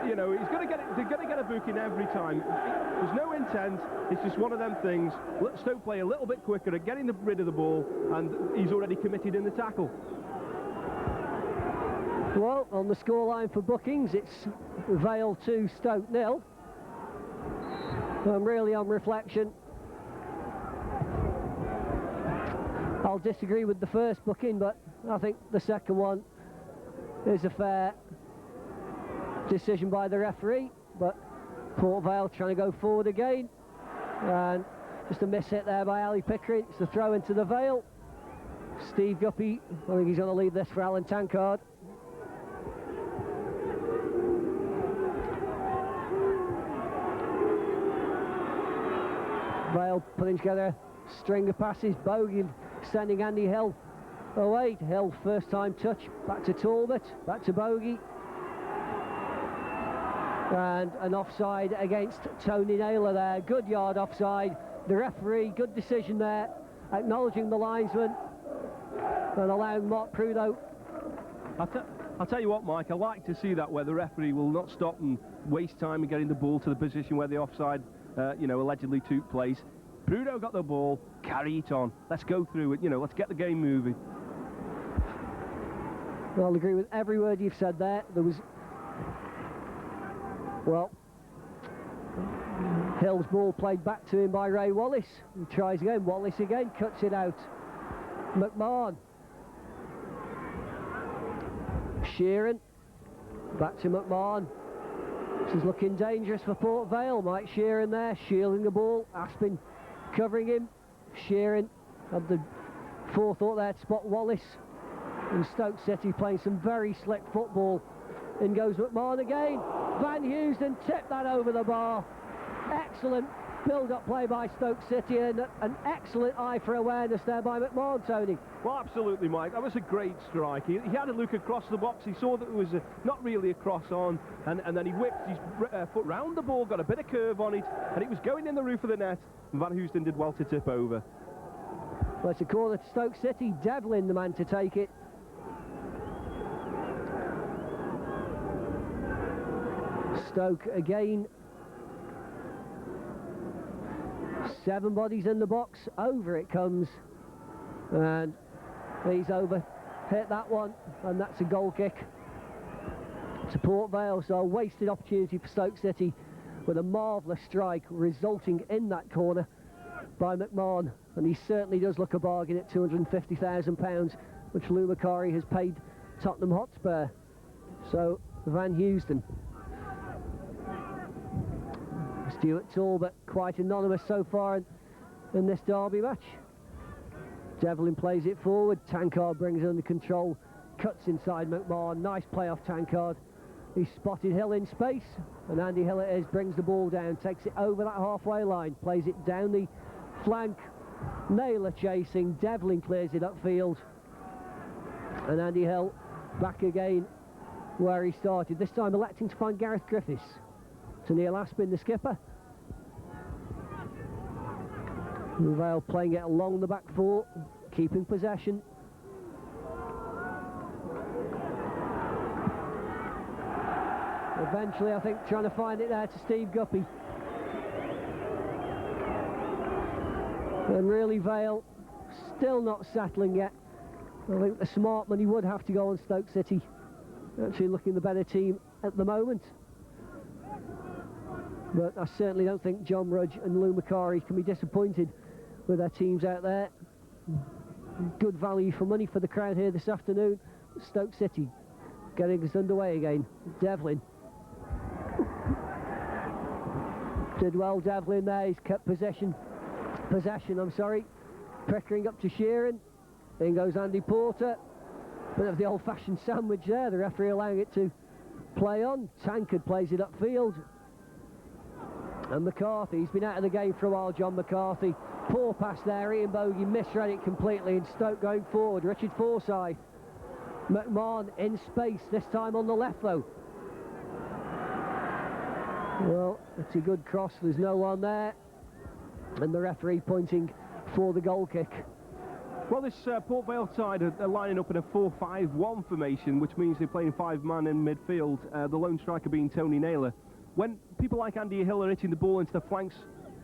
You know, he's going to get it, they're going to get a booking every time. There's no intent, it's just one of them things. Let Stoke play a little bit quicker at getting rid of the ball, and he's already committed in the tackle. Well, on the scoreline for bookings, it's Vale 2, Stoke 0. Really, on reflection, I'll disagree with the first booking, but I think the second one is a fair decision by the referee. But Port Vale trying to go forward again, and just a miss hit there by Ali Pickering. It's a throw into the Vale. Steve Guppy, I think he's going to leave this for Alan Tankard. Vale putting together a string of passes. Bogie sending Andy Hill away. Hill first time touch, back to Talbot, back to Bogie, and an offside against Tony Naylor there. Good yard offside. The referee, good decision there, acknowledging the linesman and allowing Mark Prudo. I'll tell you what, Mike, I like to see that, where the referee will not stop and waste time in getting the ball to the position where the offside you know, allegedly took place. Prudo got the ball, carry it on. Let's go through it, you know, let's get the game moving. Well, I'll agree with every word you've said there. There was, well, Hill's ball played back to him by Ray Wallace. He tries again, Wallace again, cuts it out. McMahon. Sheeran, back to McMahon. This is looking dangerous for Port Vale. Mike Sheeran there, shielding the ball. Aspin covering him. Sheeran had the forethought there to spot Wallace. And Stoke City playing some very slick football. In goes McMahon again. Van Housden tipped that over the bar. Excellent build-up play by Stoke City, and an excellent eye for awareness there by McMahon, Tony. Well, absolutely, Mike. That was a great strike. He had a look across the box. He saw that there was not really a cross on, and then he whipped his foot round the ball, got a bit of curve on it, and it was going in the roof of the net, and Van Housden did well to tip over. Well, it's a corner to Stoke City. Devlin, the man to take it. Stoke again. 7 bodies in the box, over it comes, and he's over, hit that one, and that's a goal kick to Port Vale. So a wasted opportunity for Stoke City, with a marvellous strike resulting in that corner by McMahon, and he certainly does look a bargain at £250,000, which Lou Macari has paid Tottenham Hotspur. So Van Housden. Stuart Talbot, quite anonymous so far in this derby match. Devlin plays it forward, Tankard brings it under control, cuts inside McMahon, nice play off Tankard. He spotted Hill in space, and Andy Hill it is, brings the ball down, takes it over that halfway line, plays it down the flank. Naylor chasing, Devlin clears it upfield, and Andy Hill back again where he started, this time electing to find Gareth Griffiths. To Neil Aspin, the skipper. Vale playing it along the back four, keeping possession. Eventually, I think, trying to find it there to Steve Guppy. And really Vale still not settling yet. I think the smart money would have to go on Stoke City, actually looking the better team at the moment. But I certainly don't think John Rudge and Lou Macari can be disappointed with their teams out there. Good value for money for the crowd here this afternoon. Stoke City getting us underway again. Devlin. Did well, Devlin there. He's kept possession, I'm sorry. Pickering up to Sheeran. In goes Andy Porter. Bit of the old-fashioned sandwich there. The referee allowing it to play on. Tankard plays it upfield. And McCarthy, he's been out of the game for a while, John McCarthy. Poor pass there, Ian Bogey misread it completely, and Stoke going forward. Richard Forsyth. McMahon in space, this time on the left though. Well, it's a good cross, there's no one there. And the referee pointing for the goal kick. Well, this Port Vale side are lining up in a 4-5-1 formation, which means they're playing 5-man in midfield, the lone striker being Tony Naylor. When people like Andy Hill are hitting the ball into the flanks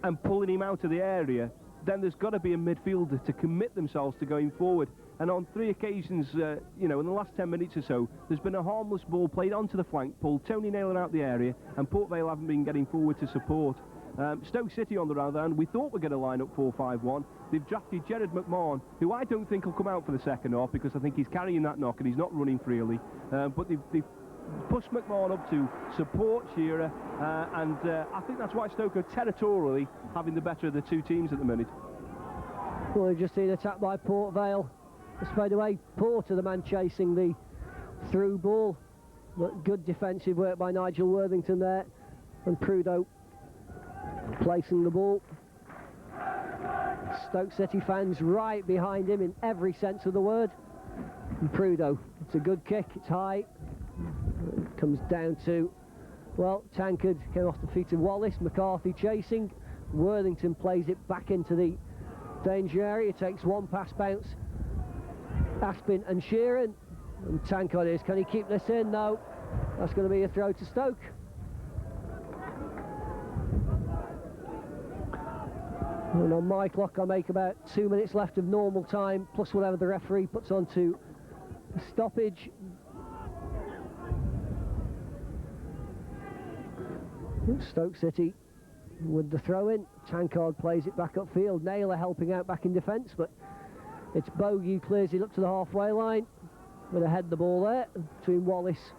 and pulling him out of the area, then there's got to be a midfielder to commit themselves to going forward. And on 3 occasions, you know, in the last 10 minutes or so, there's been a harmless ball played onto the flank, pulled Tony Naylor out the area, and Port Vale haven't been getting forward to support. Stoke City, on the other hand, we thought we're going to line up 4-5-1. They've drafted Jared McMahon, who I don't think will come out for the second half because I think he's carrying that knock and he's not running freely. But they've pushed McMahon up to support Shearer, and I think that's why Stoke are territorially having the better of the two teams at the minute. Well, we've just seen an attack by Port Vale. Straight away, Porter, the man chasing the through ball. But good defensive work by Nigel Worthington there. And Prudo placing the ball. Stoke City fans right behind him in every sense of the word. And Prudo, it's a good kick, it's high. It comes down to, well, Tankard came off the feet of Wallace. McCarthy chasing. Worthington plays it back into the danger area. Takes one pass bounce. Aspin and Sheeran. And Tankard is, can he keep this in? No. That's going to be a throw to Stoke. And on my clock I make about 2 minutes left of normal time, plus whatever the referee puts onto a stoppage. Stoke City with the throw-in. Tankard plays it back upfield. Naylor helping out back in defence, but it's Bogey who clears it up to the halfway line. With a head the ball there between Wallace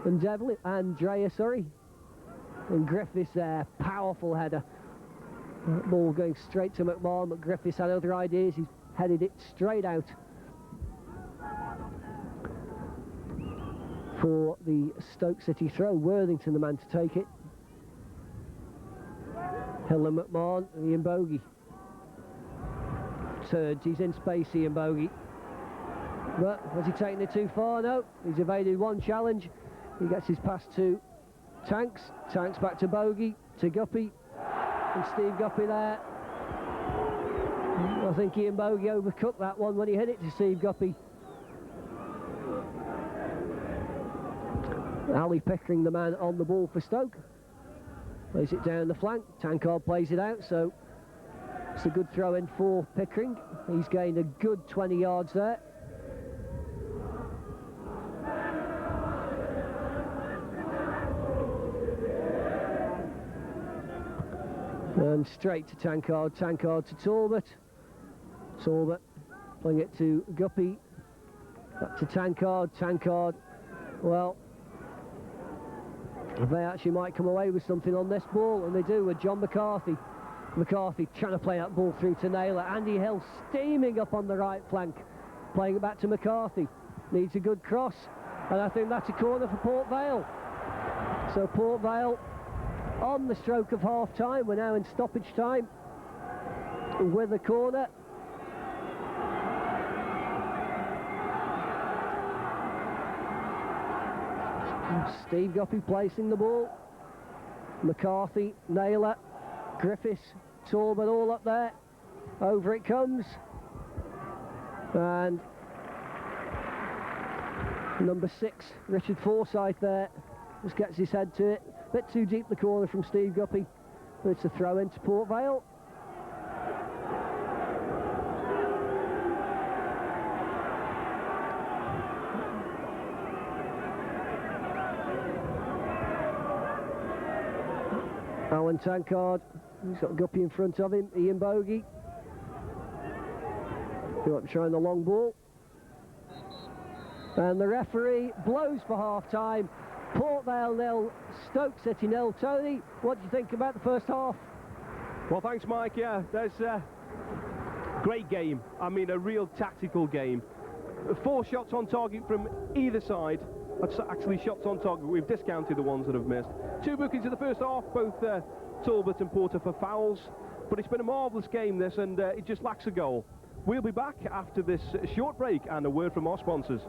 and Devlin, Andrea, sorry. And Griffiths there, powerful header. That ball going straight to McMahon, but Griffiths had other ideas. He's headed it straight out for the Stoke City throw. Worthington the man to take it. Hill and McMahon, Ian Bogey. Turns, he's in space, Ian Bogey. But has he taken it too far? No, he's evaded one challenge. He gets his pass to Tanks. Tanks back to Bogey, to Guppy. And Steve Guppy there. I think Ian Bogey overcooked that one when he hit it to Steve Guppy. Ali Pickering, the man on the ball for Stoke. Plays it down the flank. Tankard plays it out, so it's a good throw in for Pickering. He's gained a good 20 yards there. And straight to Tankard. Tankard to Talbot. Talbot playing it to Guppy. Back to Tankard. Tankard, well, they actually might come away with something on this ball, and they do with John McCarthy. McCarthy trying to play that ball through to Naylor. Andy Hill steaming up on the right flank. Playing it back to McCarthy. Needs a good cross, and I think that's a corner for Port Vale. So Port Vale on the stroke of half time. We're now in stoppage time with a corner. Steve Guppy placing the ball. McCarthy, Naylor, Griffiths, Talbot all up there. Over it comes. And number 6, Richard Forsyth there. Just gets his head to it. Bit too deep the corner from Steve Guppy. But it's a throw into Port Vale. Ryan Tankard, he's got Guppy in front of him, Ian Bogey. Trying the long ball. And the referee blows for half-time. Port Vale 0, Stoke City 0. Tony, what do you think about the first half? Well, thanks, Mike. Yeah, there's a great game. I mean, a real tactical game. 4 shots on target from either side. That's actually shots on target. We've discounted the ones that have missed. 2 bookings in the first half, both Talbot and Porter for fouls. But it's been a marvellous game, this, and it just lacks a goal. We'll be back after this short break and a word from our sponsors.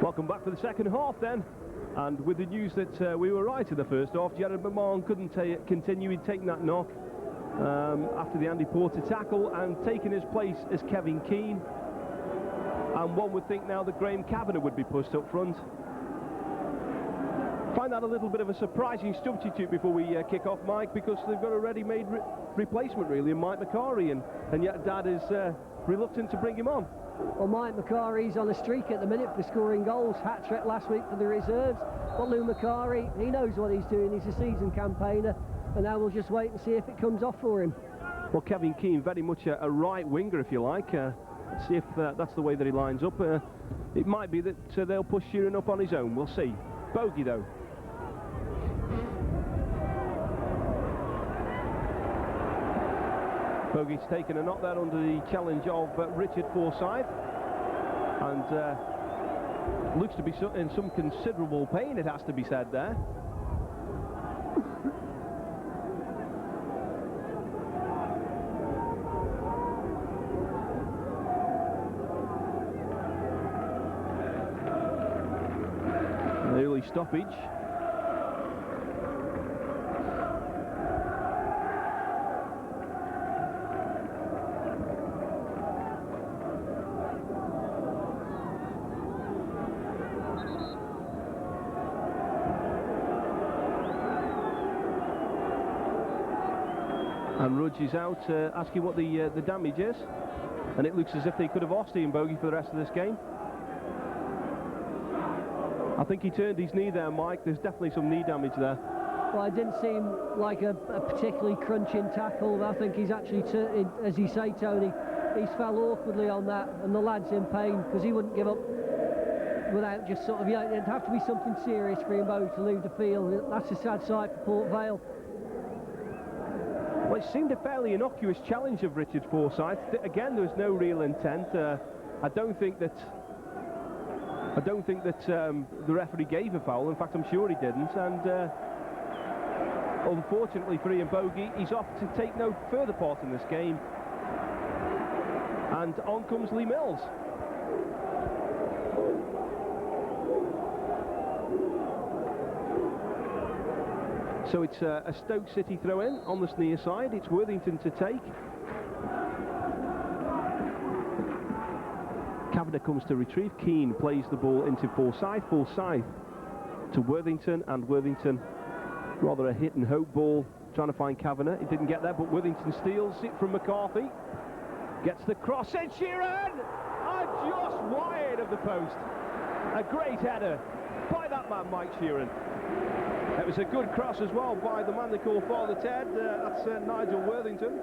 Welcome back for the second half then, and with the news that we were right in the first half. Jared McMahon couldn't continue. He'd taken that knock after the Andy Porter tackle and taken his place as Kevin Keane, and one would think now that Graham Kavanagh would be pushed up front. Find that a little bit of a surprising substitute before we kick off, Mike, because they've got a ready-made replacement really in Mike McCarry, and yet Dad is reluctant to bring him on. Well, Mike McCarry's on a streak at the minute for scoring goals. Hat-trick last week for the reserves. But Lou McCarry, he knows what he's doing. He's a seasoned campaigner, and now we'll just wait and see if it comes off for him. Well, Kevin Keane, very much a right winger, if you like. See if that's the way that he lines up. It might be that they'll push Sheeran up on his own. We'll see. Bogey, though. Bogey's taken a knock there under the challenge of Richard Forsyth, and looks to be in some considerable pain, it has to be said there. An early stoppage. And Rudge is out asking what the damage is, and it looks as if they could have lost Ian Bogey for the rest of this game. I think he turned his knee there, Mike. There's definitely some knee damage there. Well, it didn't seem like a particularly crunching tackle, but I think he's actually, as you say, Tony, he's fell awkwardly on that, and the lad's in pain because he wouldn't give up without just sort of, you know, it'd have to be something serious for Ian Bogey to leave the field. That's a sad sight for Port Vale. Well, it seemed a fairly innocuous challenge of Richard Forsyth. Again, there was no real intent. I don't think that the referee gave a foul. In fact, I'm sure he didn't. And unfortunately for Ian Bogey, he's off to take no further part in this game. And on comes Lee Mills. So it's a Stoke City throw-in on the near side. It's Worthington to take. Kavanagh comes to retrieve. Keane plays the ball into Forsyth. Forsyth to Worthington, and Worthington, rather a hit and hope ball, trying to find Kavanagh. He didn't get there, but Worthington steals it from McCarthy. Gets the cross in. Sheeran! Just wide of the post. A great header by that man, Mike Sheeran. It was a good cross as well by the man they call Father Ted. That's Nigel Worthington.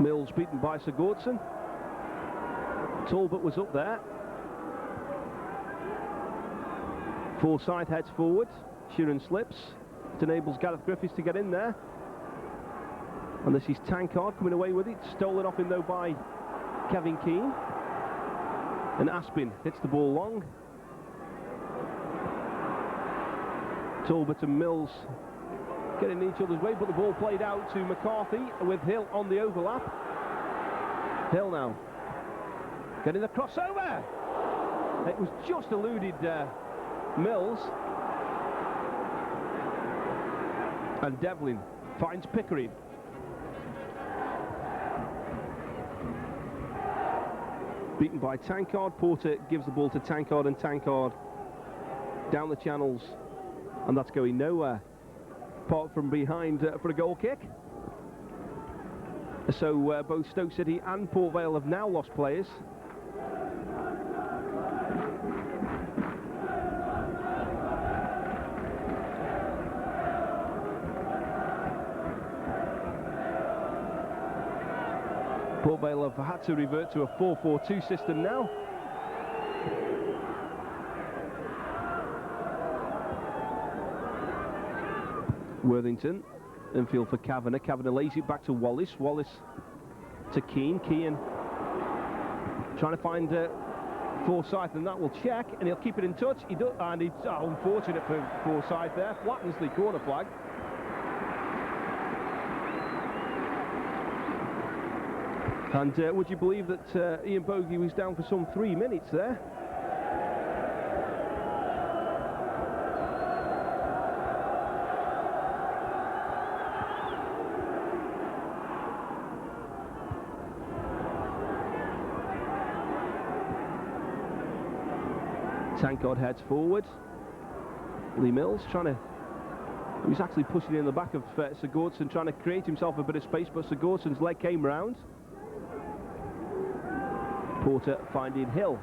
Mills beaten by Sigurdsson. Talbot was up there. Forsyth heads forward. Sheeran slips. It enables Gareth Griffiths to get in there. And this is Tankard coming away with it. Stolen off him though by Kevin Keane. And Aspin hits the ball long. Talbot and Mills getting in each other's way, but the ball played out to McCarthy with Hill on the overlap. Hill now getting the crossover. It was just eluded Mills. And Devlin finds Pickering. Beaten by Tankard. Porter gives the ball to Tankard, and Tankard down the channels, and that's going nowhere apart from behind for a goal kick. So both Stoke City and Port Vale have now lost players. Port Vale have had to revert to a 4-4-2 system now. Worthington, infield for Kavanagh. Kavanagh lays it back to Wallace. Wallace to Keane. Keane trying to find Forsyth, and that will check, and he'll keep it in touch. He does, and it's unfortunate for Forsyth there. Flattens the corner flag. And would you believe that Ian Bogey was down for some 3 minutes there? Tankard heads forward. Lee Mills he was actually pushing in the back of Sigurdsson, trying to create himself a bit of space, but Sigurdsson's leg came round. Porter finding Hill.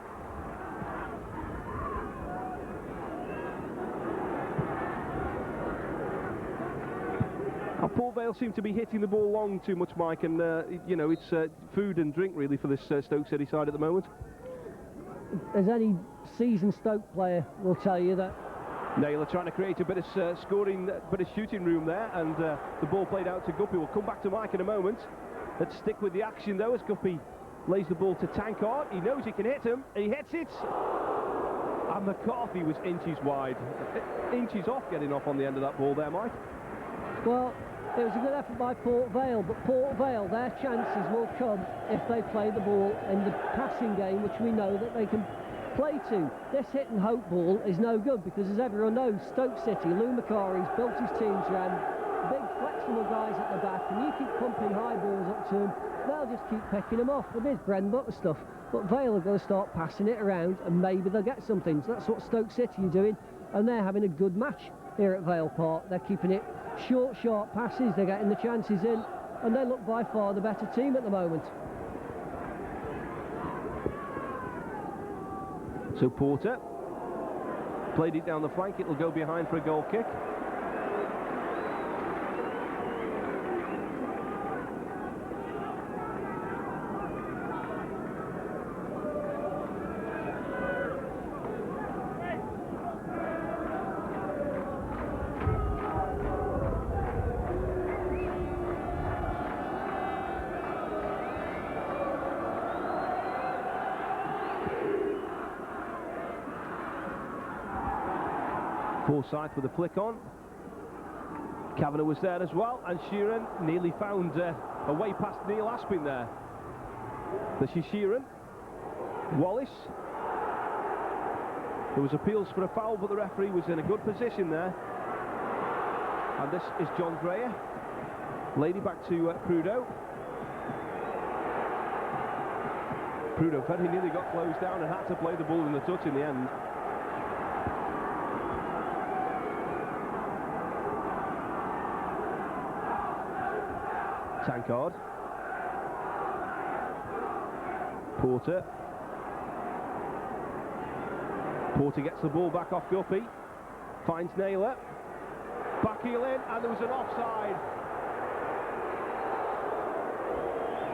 Port Vale seem to be hitting the ball long too much, Mike, and you know, it's food and drink really for this Stoke City side at the moment. As any seasoned Stoke player will tell you that. Naylor trying to create a bit of bit of shooting room there, and the ball played out to Guppy. We'll come back to Mike in a moment. Let's stick with the action though, as Guppy lays the ball to Tankard. He knows he can hit him. He hits it. And McCarthy was inches wide. Inches off getting off on the end of that ball there, Mike. Well, it was a good effort by Port Vale, but Port Vale, their chances will come if they play the ball in the passing game, which we know that they can play to. This hit and hope ball is no good, because as everyone knows, Stoke City, Lou Macari's built his teams around big flexible guys at the back, and you keep pumping high balls up to them, they'll just keep picking them off. It is bread and butter stuff, but Vale are going to start passing it around, and maybe they'll get something. So that's what Stoke City are doing, and they're having a good match here at Vale Park. They're keeping it short, sharp passes, they're getting the chances in, and they look by far the better team at the moment. So Porter played it down the flank. It'll go behind for a goal kick. Forsyth with a flick on. Kavanagh was there as well, and Sheeran nearly found a way past Neil Aspin there. This is Sheeran. Wallace. There was appeals for a foul, but the referee was in a good position there. And this is John Dreyer. Lady back to Prudo. Prudo very nearly got closed down and had to play the ball in the touch in the end. Tankard. Porter. Porter gets the ball back off Guppy. Finds Naylor. Back heel in, and there was an offside.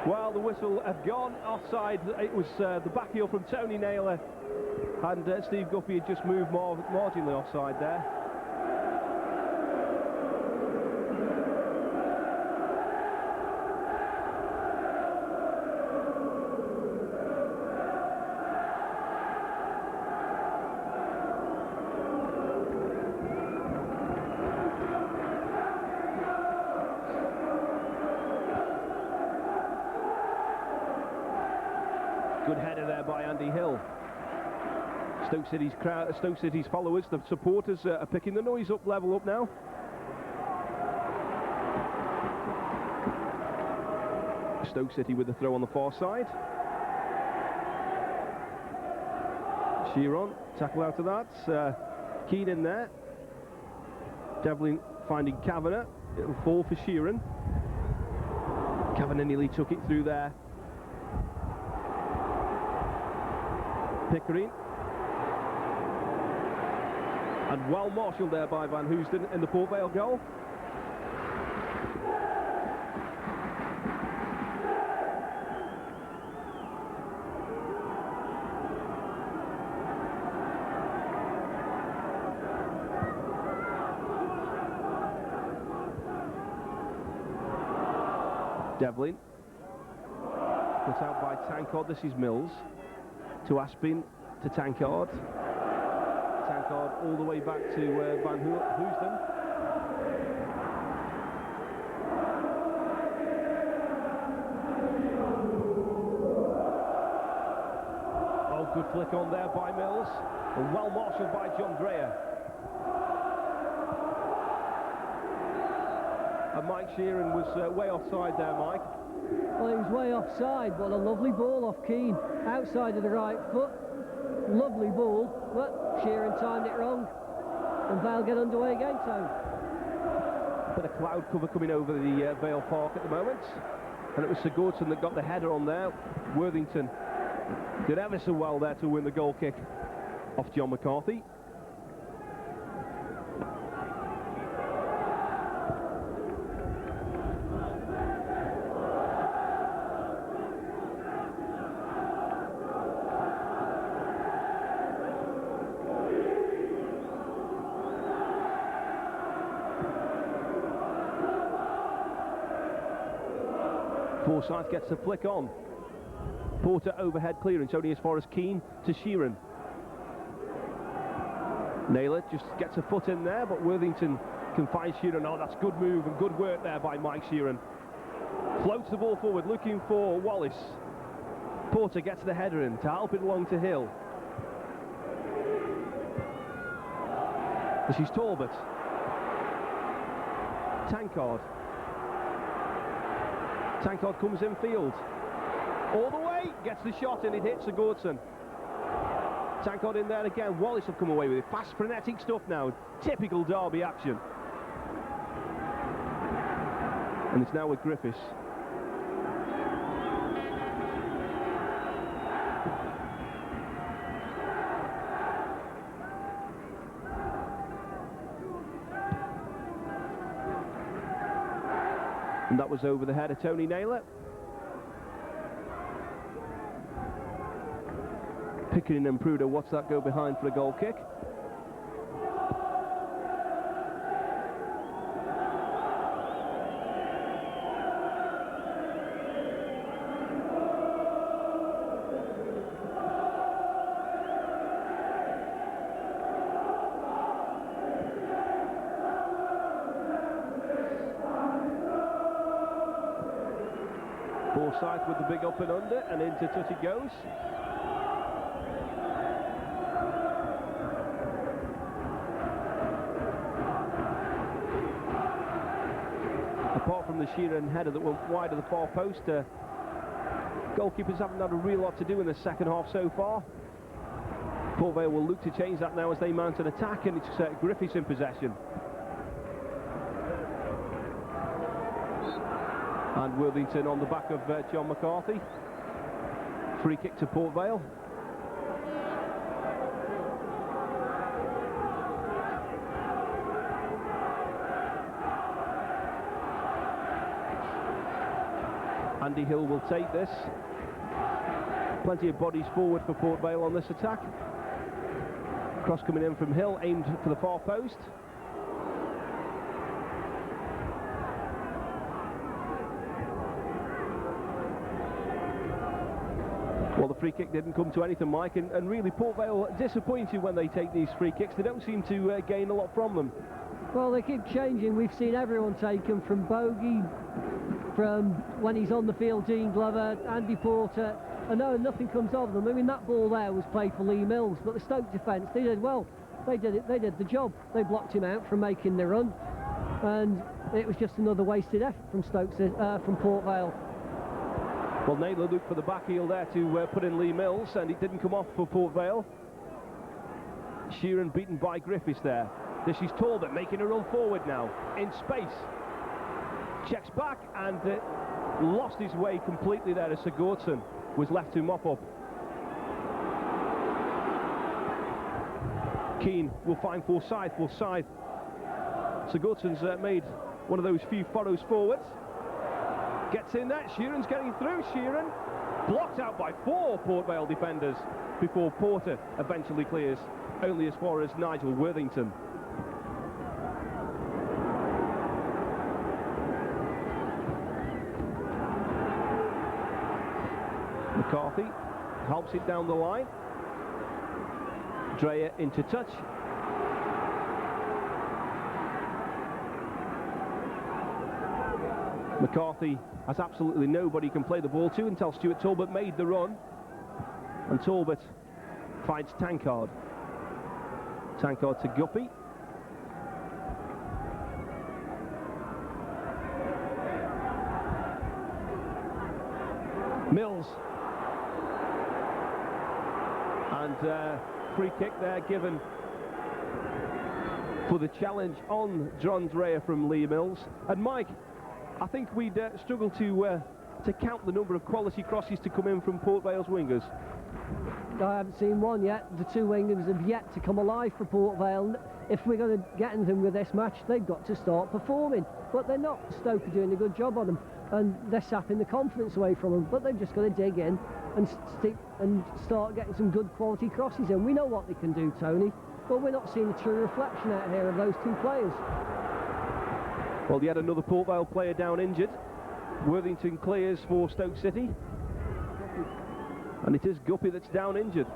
Well, the whistle had gone offside. It was the back heel from Tony Naylor, and Steve Guppy had just moved marginally offside there. Good header there by Andy Hill. Stoke City's crowd, Stoke City's followers, the supporters are picking the noise up, level up now. Stoke City with the throw on the far side. Sheeran, tackle out of that. Keane in there. Devlin finding Kavanagh. It'll fall for Sheeran. Kavanagh nearly took it through there. Pickering. And well marshalled there by Van Hoosden in the Port Vale goal. Devlin. Put out by Tankard. This is Mills. To Aspin, to Tankard. Tankard all the way back to Van Hoosden. Oh, good flick on there by Mills. And well marshalled by John Dreyer. And Mike Sheeran was way offside there, Mike. Well, he was way offside, but a lovely ball off Keane, outside of the right foot. Lovely ball, but Sheeran timed it wrong, and Vale get underway again, Tone. Bit of cloud cover coming over the Vale Park at the moment, and it was Sigurdsson that got the header on there. Worthington did ever so well there to win the goal kick off John McCarthy. Forsyth gets the flick on. Porter overhead clearance, only as far as Keane to Sheeran. Naylor just gets a foot in there, but Worthington can find Sheeran. Oh, that's good move and good work there by Mike Sheeran. Floats the ball forward, looking for Wallace. Porter gets the header in to help it along to Hill. This is Talbot. Tankard. Tankard comes in field. All the way, gets the shot and it hits Sigurdsson. Tankard in there again. Wallace have come away with it. Fast, frenetic stuff now. Typical Derby action. And it's now with Griffiths. And that was over the head of Tony Naylor. Pickering and Pruder, what's that go behind for a goal kick? Forsyth with the big up and under, and into touch it goes. Apart from the Sheeran header that went wide of the far post, goalkeepers haven't had a real lot to do in the second half so far. Port Vale will look to change that now as they mount an attack, and it's Griffiths in possession. And Worthington on the back of John McCarthy. Free kick to Port Vale. Andy Hill will take this. Plenty of bodies forward for Port Vale on this attack. Cross coming in from Hill, aimed for the far post. Well, the free kick didn't come to anything, Mike, and really Port Vale disappointed when they take these free kicks. They don't seem to gain a lot from them. Well, they keep changing. We've seen everyone take them, from Bogey, from when he's on the field, Dean Glover, Andy Porter, and no, nothing comes of them. I mean, that ball there was played for Lee Mills, but the Stoke defence, they did well. They did it. They did the job. They blocked him out from making the run, and it was just another wasted effort from from Port Vale. Well, Naylor looked for the back heel there to put in Lee Mills, and it didn't come off for Port Vale. Sheeran beaten by Griffiths there. This is Talbot making a run forward now, in space. Checks back and lost his way completely there as Sigurdsson was left to mop up. Keane will find Forsyth. Sigurdsson's made one of those few furrows forwards. Gets in there, Sheeran's getting through. Sheeran blocked out by 4 Port Vale defenders before Porter eventually clears only as far as Nigel Worthington. McCarthy helps it down the line. Dreyer into touch. McCarthy has absolutely nobody can play the ball to until Stuart Talbot made the run, and Talbot finds Tankard. Tankard to Guppy. Mills. And free kick there given for the challenge on John Dreyer from Lee Mills. And Mike, I think we'd struggle to count the number of quality crosses to come in from Port Vale's wingers. I haven't seen one yet. The 2 wingers have yet to come alive for Port Vale. If we're going to get anything with this match, they've got to start performing. But they're not. Stoke are doing a good job on them, and they're sapping the confidence away from them. But they've just got to dig in and stick and start getting some good quality crosses in. We know what they can do, Tony, but we're not seeing a true reflection out here of those 2 players. Well, yet another Port Vale player down injured. Worthington clears for Stoke City. And it is Guppy that's down injured.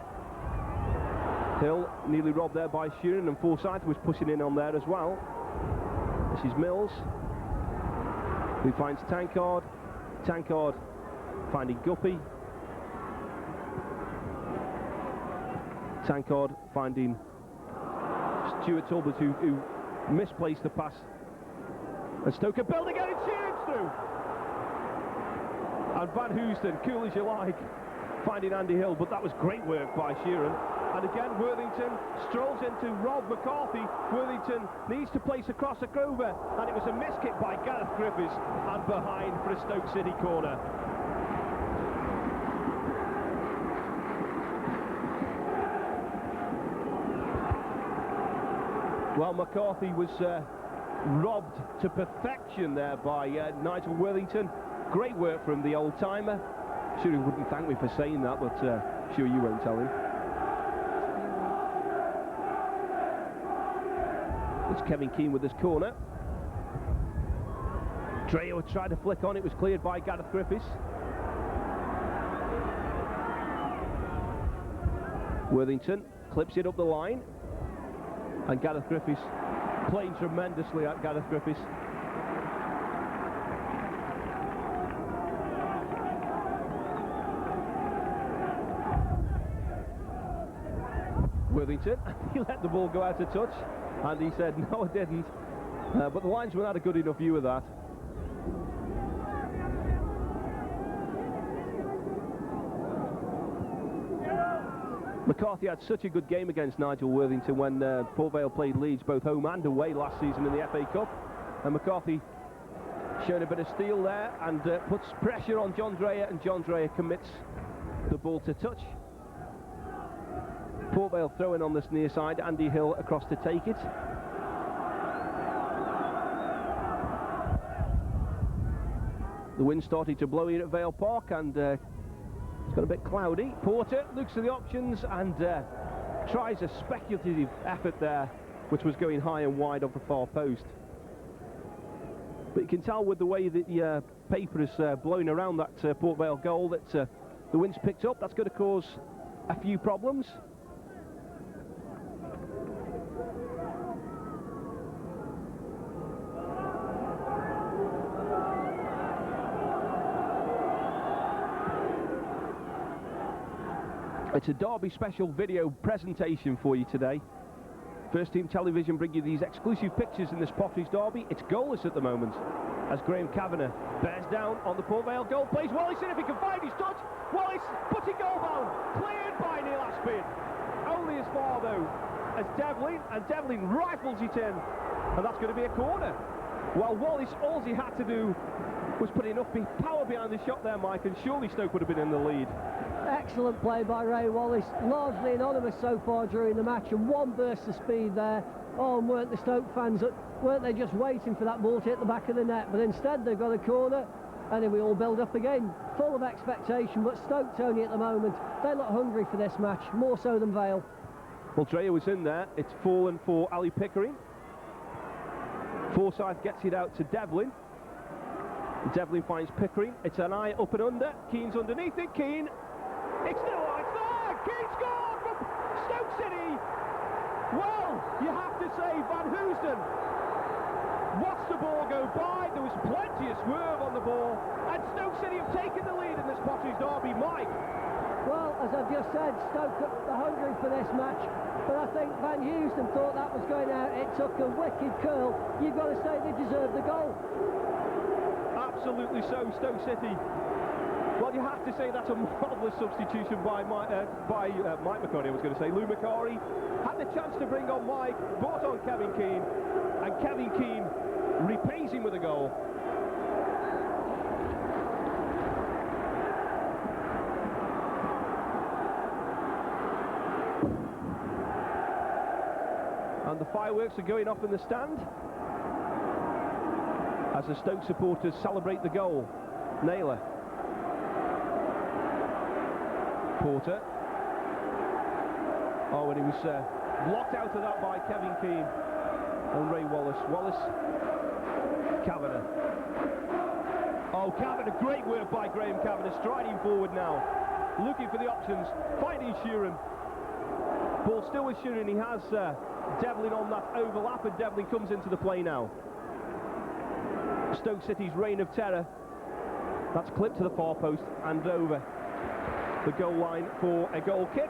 Hill nearly robbed there by Sheeran, and Forsyth was pushing in on there as well. This is Mills, who finds Tankard. Tankard finding Guppy. Tankard finding Stuart Talbot, who misplaced the pass. And Stoke are building it, it's Sheeran's through! And Van Houston, cool as you like, finding Andy Hill, but that was great work by Sheeran. And again, Worthington strolls in to rob McCarthy. Worthington needs to place a cross over, and it was a miss kick by Gareth Griffiths, and behind for a Stoke City corner. Well, McCarthy was robbed to perfection there by Nigel Worthington. Great work from the old-timer. Sure he wouldn't thank me for saying that, but sure you won't tell him. It's Kevin Keane with this corner. Dreyer tried to flick on, it was cleared by Gareth Griffiths. Worthington clips it up the line, and Gareth Griffiths playing tremendously at Gareth Griffiths. Worthington, he let the ball go out of touch, and he said, no, I didn't. But the linesman had a good enough view of that. McCarthy had such a good game against Nigel Worthington when Port Vale played Leeds both home and away last season in the FA Cup. And McCarthy showed a bit of steel there and puts pressure on John Dreyer, and John Dreyer commits the ball to touch. Port Vale throwing on this near side, Andy Hill across to take it. The wind started to blow here at Vale Park, and it's got a bit cloudy. Porter looks at the options and tries a speculative effort there, which was going high and wide off the far post. But you can tell with the way that the paper is blowing around that Port Vale goal that the wind's picked up. That's going to cause a few problems. It's a Derby special video presentation for you today. First Team Television bring you these exclusive pictures in this Potteries Derby. It's goalless at the moment as Graham Kavanagh bears down on the Port Vale goal. Plays Wallace in if he can find his touch. Wallace putting goal down. Cleared by Neil Aspin. Only as far though as Devlin, and Devlin rifles it in. And that's going to be a corner. While Wallace, all he had to do was put enough power behind the shot there, Mike, and surely Stoke would have been in the lead. Excellent play by Ray Wallace, largely anonymous so far during the match, and one burst of speed there. Oh, and weren't the Stoke fans, weren't they just waiting for that ball to hit the back of the net? But instead they've got a corner, and then we all build up again, full of expectation. But Stoke, Tony, at the moment, they look hungry for this match, more so than Vale. Well, Dreyer was in there. It's fallen for Ali Pickering. Forsyth gets it out to Devlin. Devlin finds Pickering. It's an eye up and under. Keane's underneath it. Keane. It's still on, it's there! Keane scored from Stoke City! Well, you have to say Van Hoosden watched the ball go by. There was plenty of swerve on the ball, and Stoke City have taken the lead in this Potteries Derby. Mike? Well, as I've just said, Stoke are hungry for this match, but I think Van Hoosden thought that was going out. It took a wicked curl. You've got to say they deserved the goal. Absolutely so, Stoke City. Well, you have to say that's a marvellous substitution by Mike McCarty, I was going to say. Lou McCarty had the chance to bring on Mike, brought on Kevin Keane, and Kevin Keane repays him with a goal. And the fireworks are going off in the stand as the Stoke supporters celebrate the goal. Naylor. Porter. Oh, and he was blocked out of that by Kevin Keane and Ray Wallace. Wallace. Kavanagh. Oh, Kavanagh, great work by Graham Kavanagh, striding forward now, looking for the options, finding Sheeran. Ball still with Sheeran. He has Devlin on that overlap, and Devlin comes into the play now. Stoke City's reign of terror. That's clipped to the far post and over the goal line for a goal kick.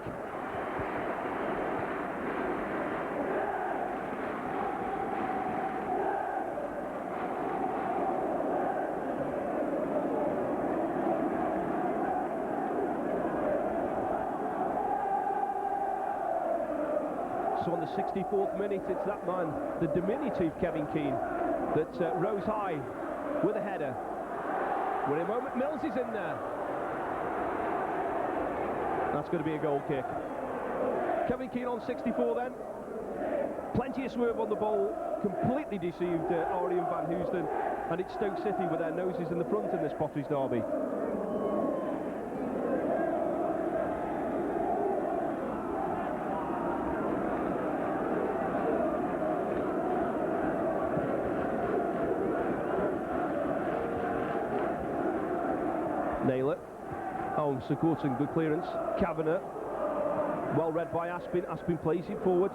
So on the 64th minute, it's that man, the diminutive Kevin Keane, that rose high with a header. With a moment, Mills is in there. That's going to be a goal kick. Kevin Keane on 64 then. Plenty of swerve on the ball. Completely deceived Arian Van Hoosden. And it's Stoke City with their noses in the front in this Potteries Derby. Naylor. Oh, Sigurdsson, good clearance. Kavanagh, well read by Aspin. Aspin plays it forward.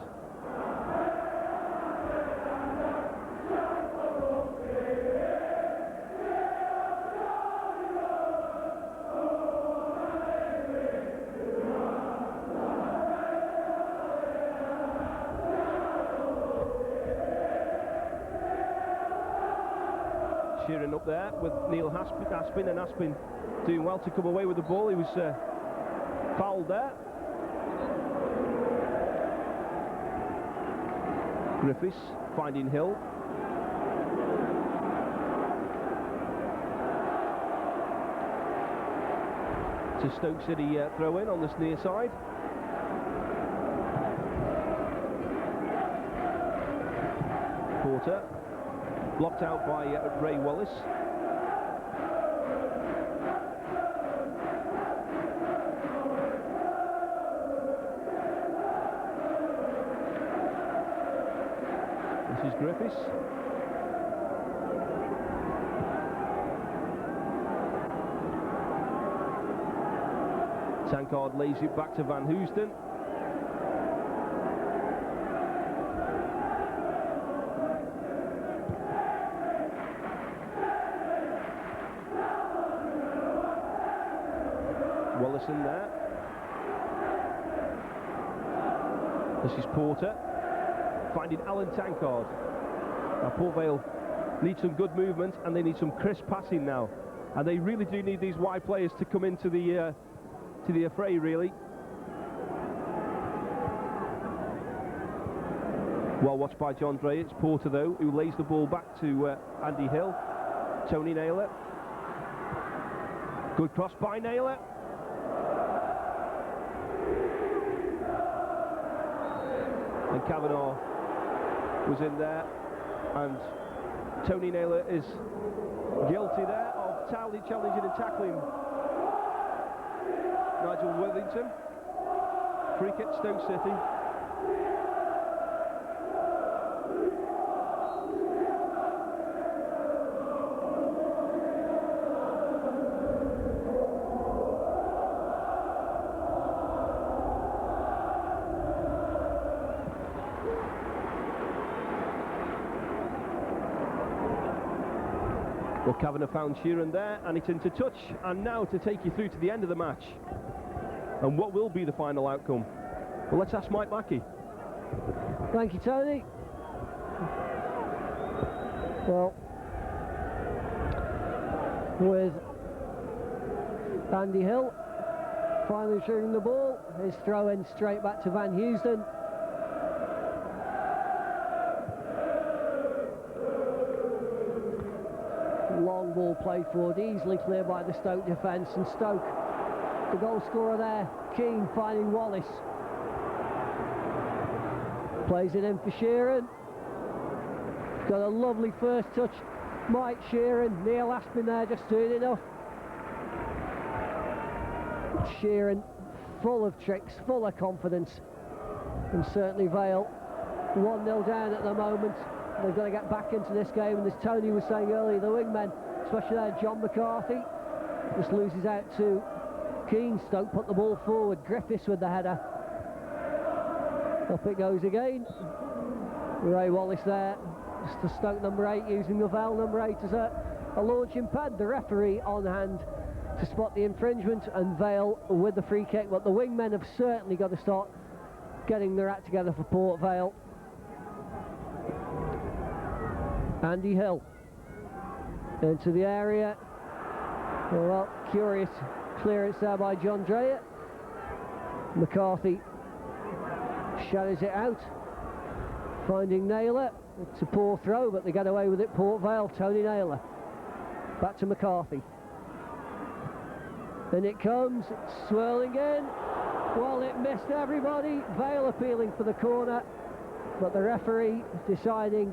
Sheeran up there with Neil Aspin, and Aspin doing well to come away with the ball. He was fouled there. Griffiths finding Hill. To Stoke City throw in on this near side. Porter blocked out by Ray Wallace. surface. Tankard lays it back to Van Housden. Wallison there. This is Porter finding Alan Tankard. Now Port Vale need some good movement and they need some crisp passing now, and they really do need these wide players to come into the affray really. Well watched by John Dray. It's Porter though who lays the ball back to Andy Hill. Tony Naylor. Good cross by Naylor. And Kavanagh was in there, and Tony Naylor is guilty there of challenging and tackling Nigel Worthington. Free kick Stoke City. Well, Kavanagh found Sheeran there, and it's into touch, and now to take you through to the end of the match. And what will be the final outcome? Well, let's ask Mike Mackey. Thank you, Tony. Well, with Andy Hill finally shooting the ball, his throw in straight back to Van Housden. Long ball played forward, easily cleared by the Stoke defence, and Stoke, the goal scorer there, Keane finding Wallace. Plays it in for Sheeran. Got a lovely first touch, Mike Sheeran. Neil Aspin there just doing enough. Sheeran full of tricks, full of confidence, and certainly Vale 1-0 down at the moment. They've got to get back into this game, and as Tony was saying earlier, the wingmen, especially there John McCarthy, just loses out to Keane. Stoke put the ball forward. Griffiths with the header. Up it goes again. Ray Wallace there, just the Stoke number 8, using the Vale number 8 as a launching pad. The referee on hand to spot the infringement, and Vale with the free kick, but the wingmen have certainly got to start getting their act together for Port Vale. Andy Hill into the area. Well, curious clearance there by John Dreyer. McCarthy shadows it out, finding Naylor. It's a poor throw, but they get away with it. Port Vale. Tony Naylor back to McCarthy. Then it comes, it's swirling in. Well, it missed everybody. Vale appealing for the corner, but the referee deciding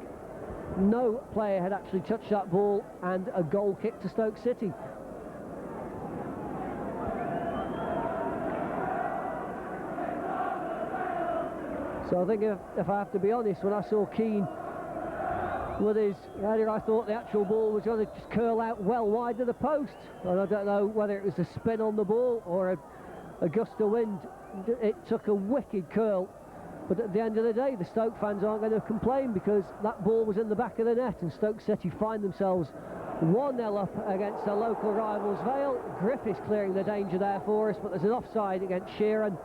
no player had actually touched that ball, and a goal kick to Stoke City. So I think if I have to be honest, when I saw Keane with his header, I thought the actual ball was going to just curl out well wide of the post, and I don't know whether it was a spin on the ball or a gust of wind. It took a wicked curl. But at the end of the day, the Stoke fans aren't going to complain, because that ball was in the back of the net, and Stoke City find themselves 1-0 up against their local rivals Vale. Griffiths clearing the danger there for us, but there's an offside against Sheeran.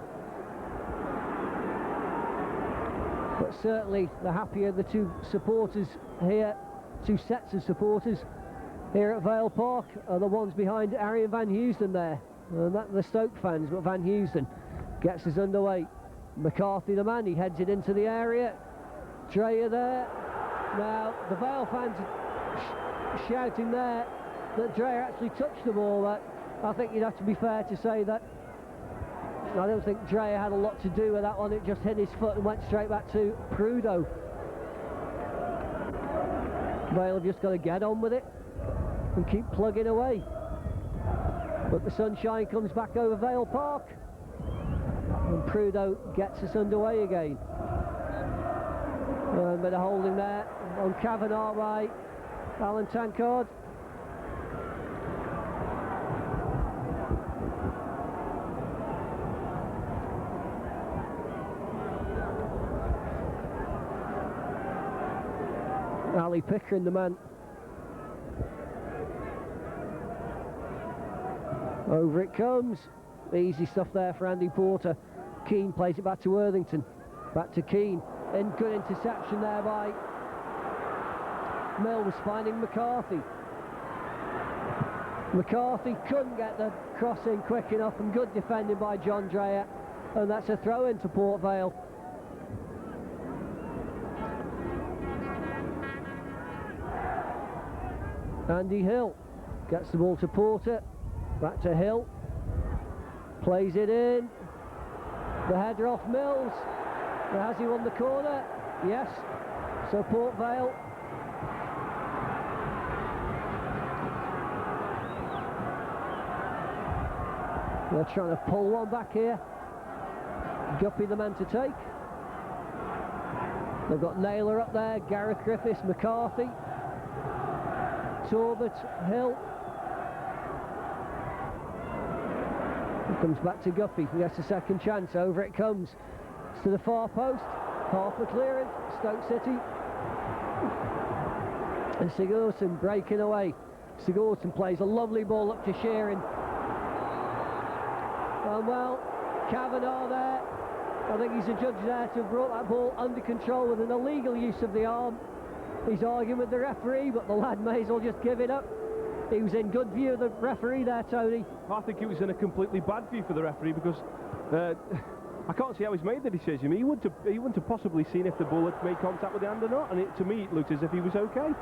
But certainly the happier the two supporters here, two sets of supporters here at Vale Park, are the ones behind Arian Van Housden there. And that's the Stoke fans, but Van Housden gets us underway. McCarthy the man, he heads it into the area. Dreyer there. Now the Vale fans shouting there that Dreyer actually touched the ball, but I think you'd have to be fair to say that I don't think Dreyer had a lot to do with that one. It just hit his foot and went straight back to Prudo. Vale have just got to get on with it and keep plugging away. But the sunshine comes back over Vale Park, and Prudo gets us underway again. A bit of holding there. on Kavanagh by Alan Tankard. Ali Pickering, the man. Over it comes. Easy stuff there for Andy Porter. Keane plays it back to Worthington. Back to Keane. And good interception there by Mills, finding McCarthy. McCarthy couldn't get the cross in quick enough, and good defending by John Dreyer. And that's a throw into Port Vale. Andy Hill gets the ball to Porter, back to Hill, plays it in, the header off Mills, but has he won the corner? Yes, so Port Vale they're trying to pull one back here. Guppy the man to take. They've got Naylor up there, Gareth Griffiths, McCarthy, Talbot, Hill. It comes back to Guppy. He gets a second chance. Over it comes. It's to the far post. Half the clearance. Stoke City. And Sigurdsson breaking away. Sigurdsson plays a lovely ball up to Sheeran. And well, Kavanagh there. I think he's a judge there to have brought that ball under control with an illegal use of the arm. He's arguing with the referee, but the lad may as well just give it up. He was in good view of the referee there, Tony. I think he was in a completely bad view for the referee, because I can't see how he's made the decision. He wouldn't have possibly seen if the ball had made contact with the hand or not, and to me it looked as if he was okay.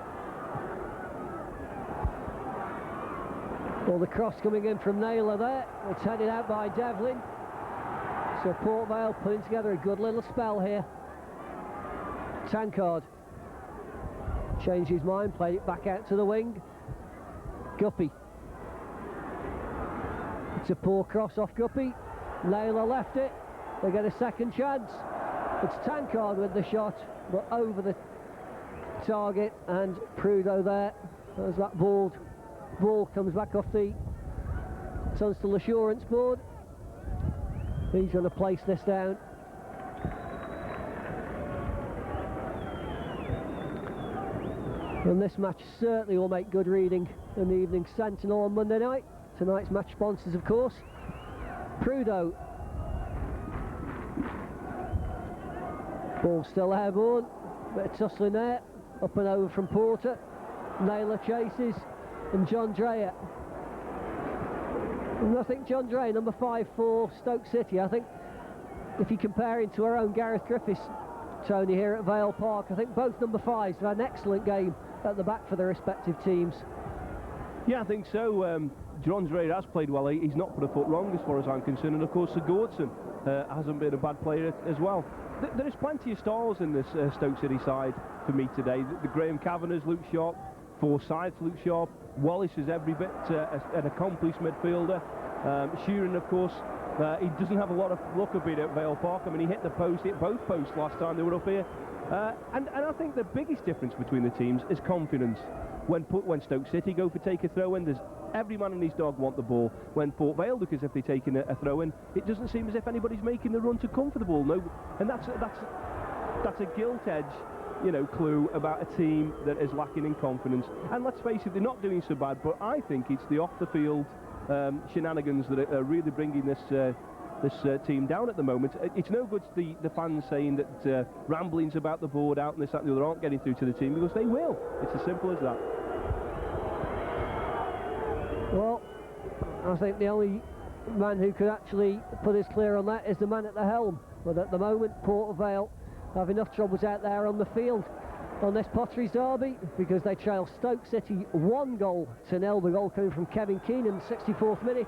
Well, the cross coming in from Naylor there. It's headed out by Devlin. So Port Vale putting together a good little spell here. Tankard changed his mind, played it back out to the wing. Guppy. It's a poor cross off Guppy. Naylor left it. They get a second chance. It's Tankard with the shot, but over the target, and Prudo there. As that ball comes back off the Tunstall Assurance board. He's going to place this down. And this match certainly will make good reading in the Evening Sentinel on Monday night. Tonight's match sponsors, of course. Prudo. Ball still airborne. Bit of tussling there. Up and over from Porter. Naylor chases. And John Dreyer. And I think John Dreyer, number 5 for Stoke City. I think if you compare him to our own Gareth Griffiths, Tony, here at Vale Park, I think both number 5s have had an excellent game at the back for their respective teams. Yeah, I think so. John Dreyer has played well. He's not put a foot wrong as far as I'm concerned, and of course Sigurdsson hasn't been a bad player as well. There is plenty of stars in this Stoke City side for me today. The Graham Kavanaghs look sharp, Forsyths look sharp, Wallace is every bit an accomplished midfielder. Sheeran, of course, he doesn't have a lot of luck of being at Vale Park. I mean, he hit both posts last time they were up here. And I think the biggest difference between the teams is confidence. When Stoke City go for take a throw in, there's every man and his dog want the ball. When Port Vale look as if they're taking a throw in, it doesn't seem as if anybody's making the run to come for the ball. No, and that's a gilt edge, clue about a team that is lacking in confidence. And let's face it, they're not doing so bad, but I think it's the off-the-field shenanigans that are really bringing this team down at the moment. It's no good to the fans saying that ramblings about the board out and this, that and the other aren't getting through to the team, because they will. It's as simple as that. Well, I think the only man who could actually put us clear on that is the man at the helm. But at the moment, Port Vale have enough troubles out there on the field on this Potteries derby, because they trail Stoke City 1-0 to nil. The goal coming from Kevin Keane in the 64th minute.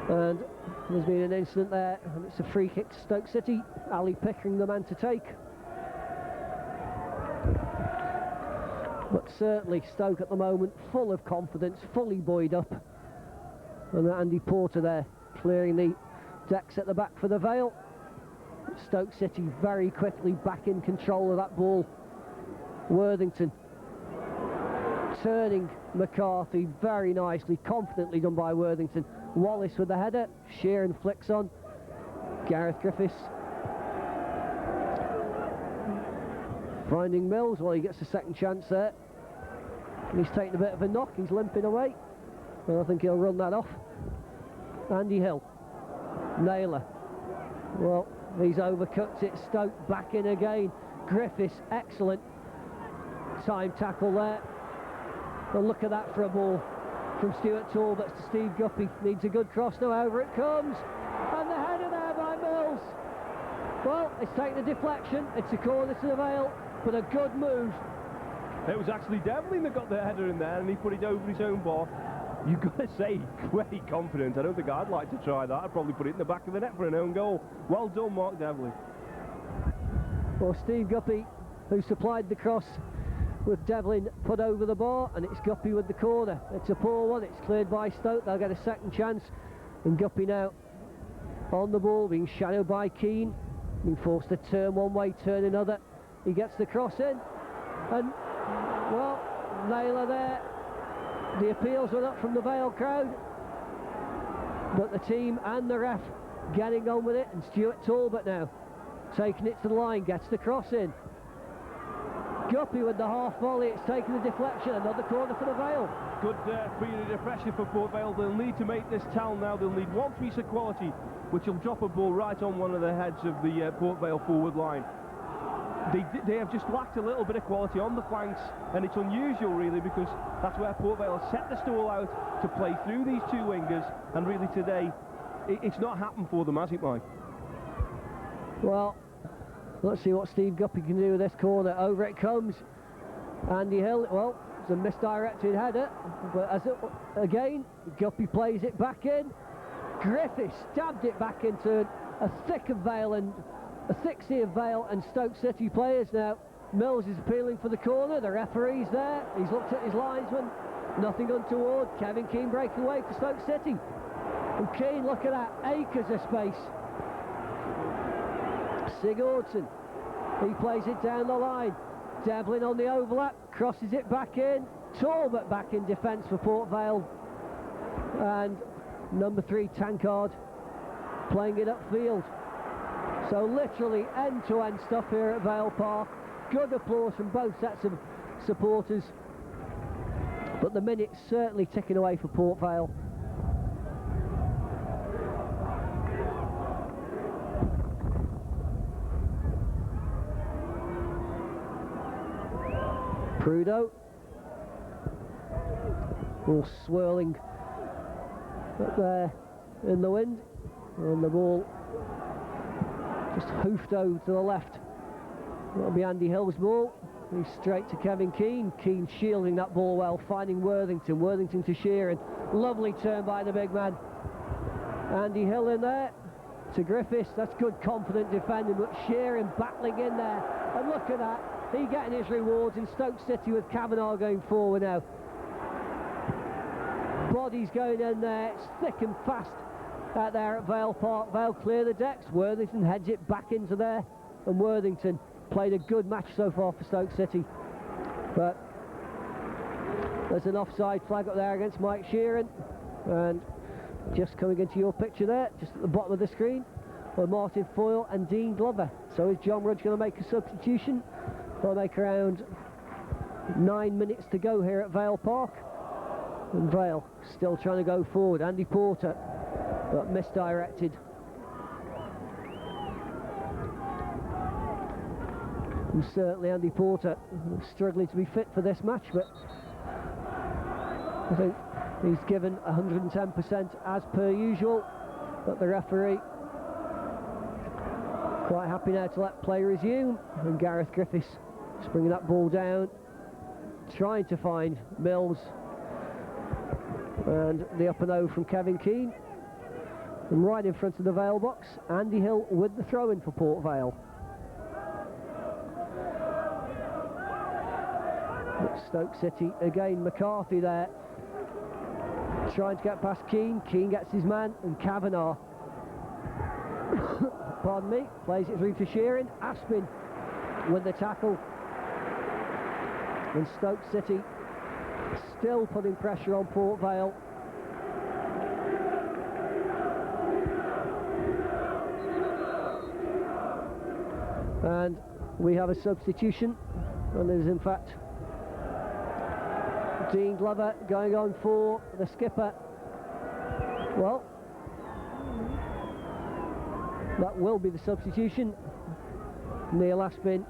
And there's been an incident there, and it's a free kick to Stoke City. Ali Pickering the man to take. But certainly Stoke at the moment full of confidence, fully buoyed up. And Andy Porter there clearing the decks at the back for the Vale. Stoke City very quickly back in control of that ball. Worthington turning McCarthy very nicely, confidently done by Worthington. Wallace with the header, Sheeran flicks on. Gareth Griffiths finding Mills. Well, he gets a second chance there. And he's taking a bit of a knock, he's limping away. Well, I think he'll run that off. Andy Hill, Naylor. Well, he's overcooked it. Stoke back in again. Griffiths, excellent time tackle there. Well, look at that for a ball from Stuart Talbot to Steve Guppy. Needs a good cross now, over it comes. And the header there by Mills. Well, it's taken a deflection. It's a corner to the Vale, but a good move. It was actually Devlin that got the header in there, and he put it over his own bar. You've got to say, very confident. I don't think I'd like to try that. I'd probably put it in the back of the net for an own goal. Well done, Mark Devlin. Well, Steve Guppy, who supplied the cross, with Devlin put over the bar, and it's Guppy with the corner. It's a poor one. It's cleared by Stoke. They'll get a second chance. And Guppy now on the ball, being shadowed by Keane, being forced to turn one way, turn another. He gets the cross in, and well, Naylor there. The appeals went up from the Vale crowd, but the team and the ref getting on with it, and Stuart Talbot now taking it to the line, gets the cross in. Guppy with the half volley, it's taken the deflection, another corner for the Vale. Good period of pressure for Port Vale. They'll need to make this tally now. They'll need one piece of quality, which will drop a ball right on one of the heads of the Port Vale forward line. They have just lacked a little bit of quality on the flanks, and it's unusual really, because that's where Port Vale has set the stall out to play through these two wingers, and really today it's not happened for them, has it, Mike? Well, let's see what Steve Guppy can do with this corner. Over it comes. Andy Hill, well, it's a misdirected header, but again, Guppy plays it back in. Griffiths stabbed it back into a thick sea of Vale and Stoke City players now. Mills is appealing for the corner. The referee's there. He's looked at his linesman. Nothing untoward. Kevin Keane breaking away for Stoke City. And Keane, look at that, acres of space. Sigurdsson, he plays it down the line. Devlin on the overlap, crosses it back in. Talbot back in defence for Port Vale. And number 3, Tankard, playing it upfield. So literally end-to-end stuff here at Vale Park. Good applause from both sets of supporters. But the minute's certainly ticking away for Port Vale. Prudo, all swirling up there in the wind, and the ball just hoofed over to the left. That'll be Andy Hill's ball. He's straight to Kevin Keane. Keane shielding that ball well, finding Worthington. Worthington to Sheeran. Lovely turn by the big man. Andy Hill in there to Griffiths. That's good, confident defending, but Sheeran battling in there. And look at that. He getting his rewards in Stoke City with Kavanagh going forward now. Bodies going in there. It's thick and fast out there at Vale Park. Vale clear the decks. Worthington heads it back into there. And Worthington played a good match so far for Stoke City. But there's an offside flag up there against Mike Sheeran. And just coming into your picture there, just at the bottom of the screen, are Martin Foyle and Dean Glover. So is John Rudge going to make a substitution? They'll make around 9 minutes to go here at Vale Park. And Vale still trying to go forward. Andy Porter, but misdirected. And certainly Andy Porter struggling to be fit for this match, but I think he's given 110% as per usual. But the referee quite happy now to let play resume, and Gareth Griffiths just bringing that ball down, trying to find Mills, and the up and over from Kevin Keane. And right in front of the Vale box, Andy Hill with the throw-in for Port Vale. Stoke City again, McCarthy there, trying to get past Keane. Keane gets his man, and Kavanagh pardon me, plays it through to Sheeran. Aspin with the tackle. And Stoke City still putting pressure on Port Vale. And we have a substitution, and there's in fact Dean Glover going on for the skipper. Well, that will be the substitution. Neil Aspin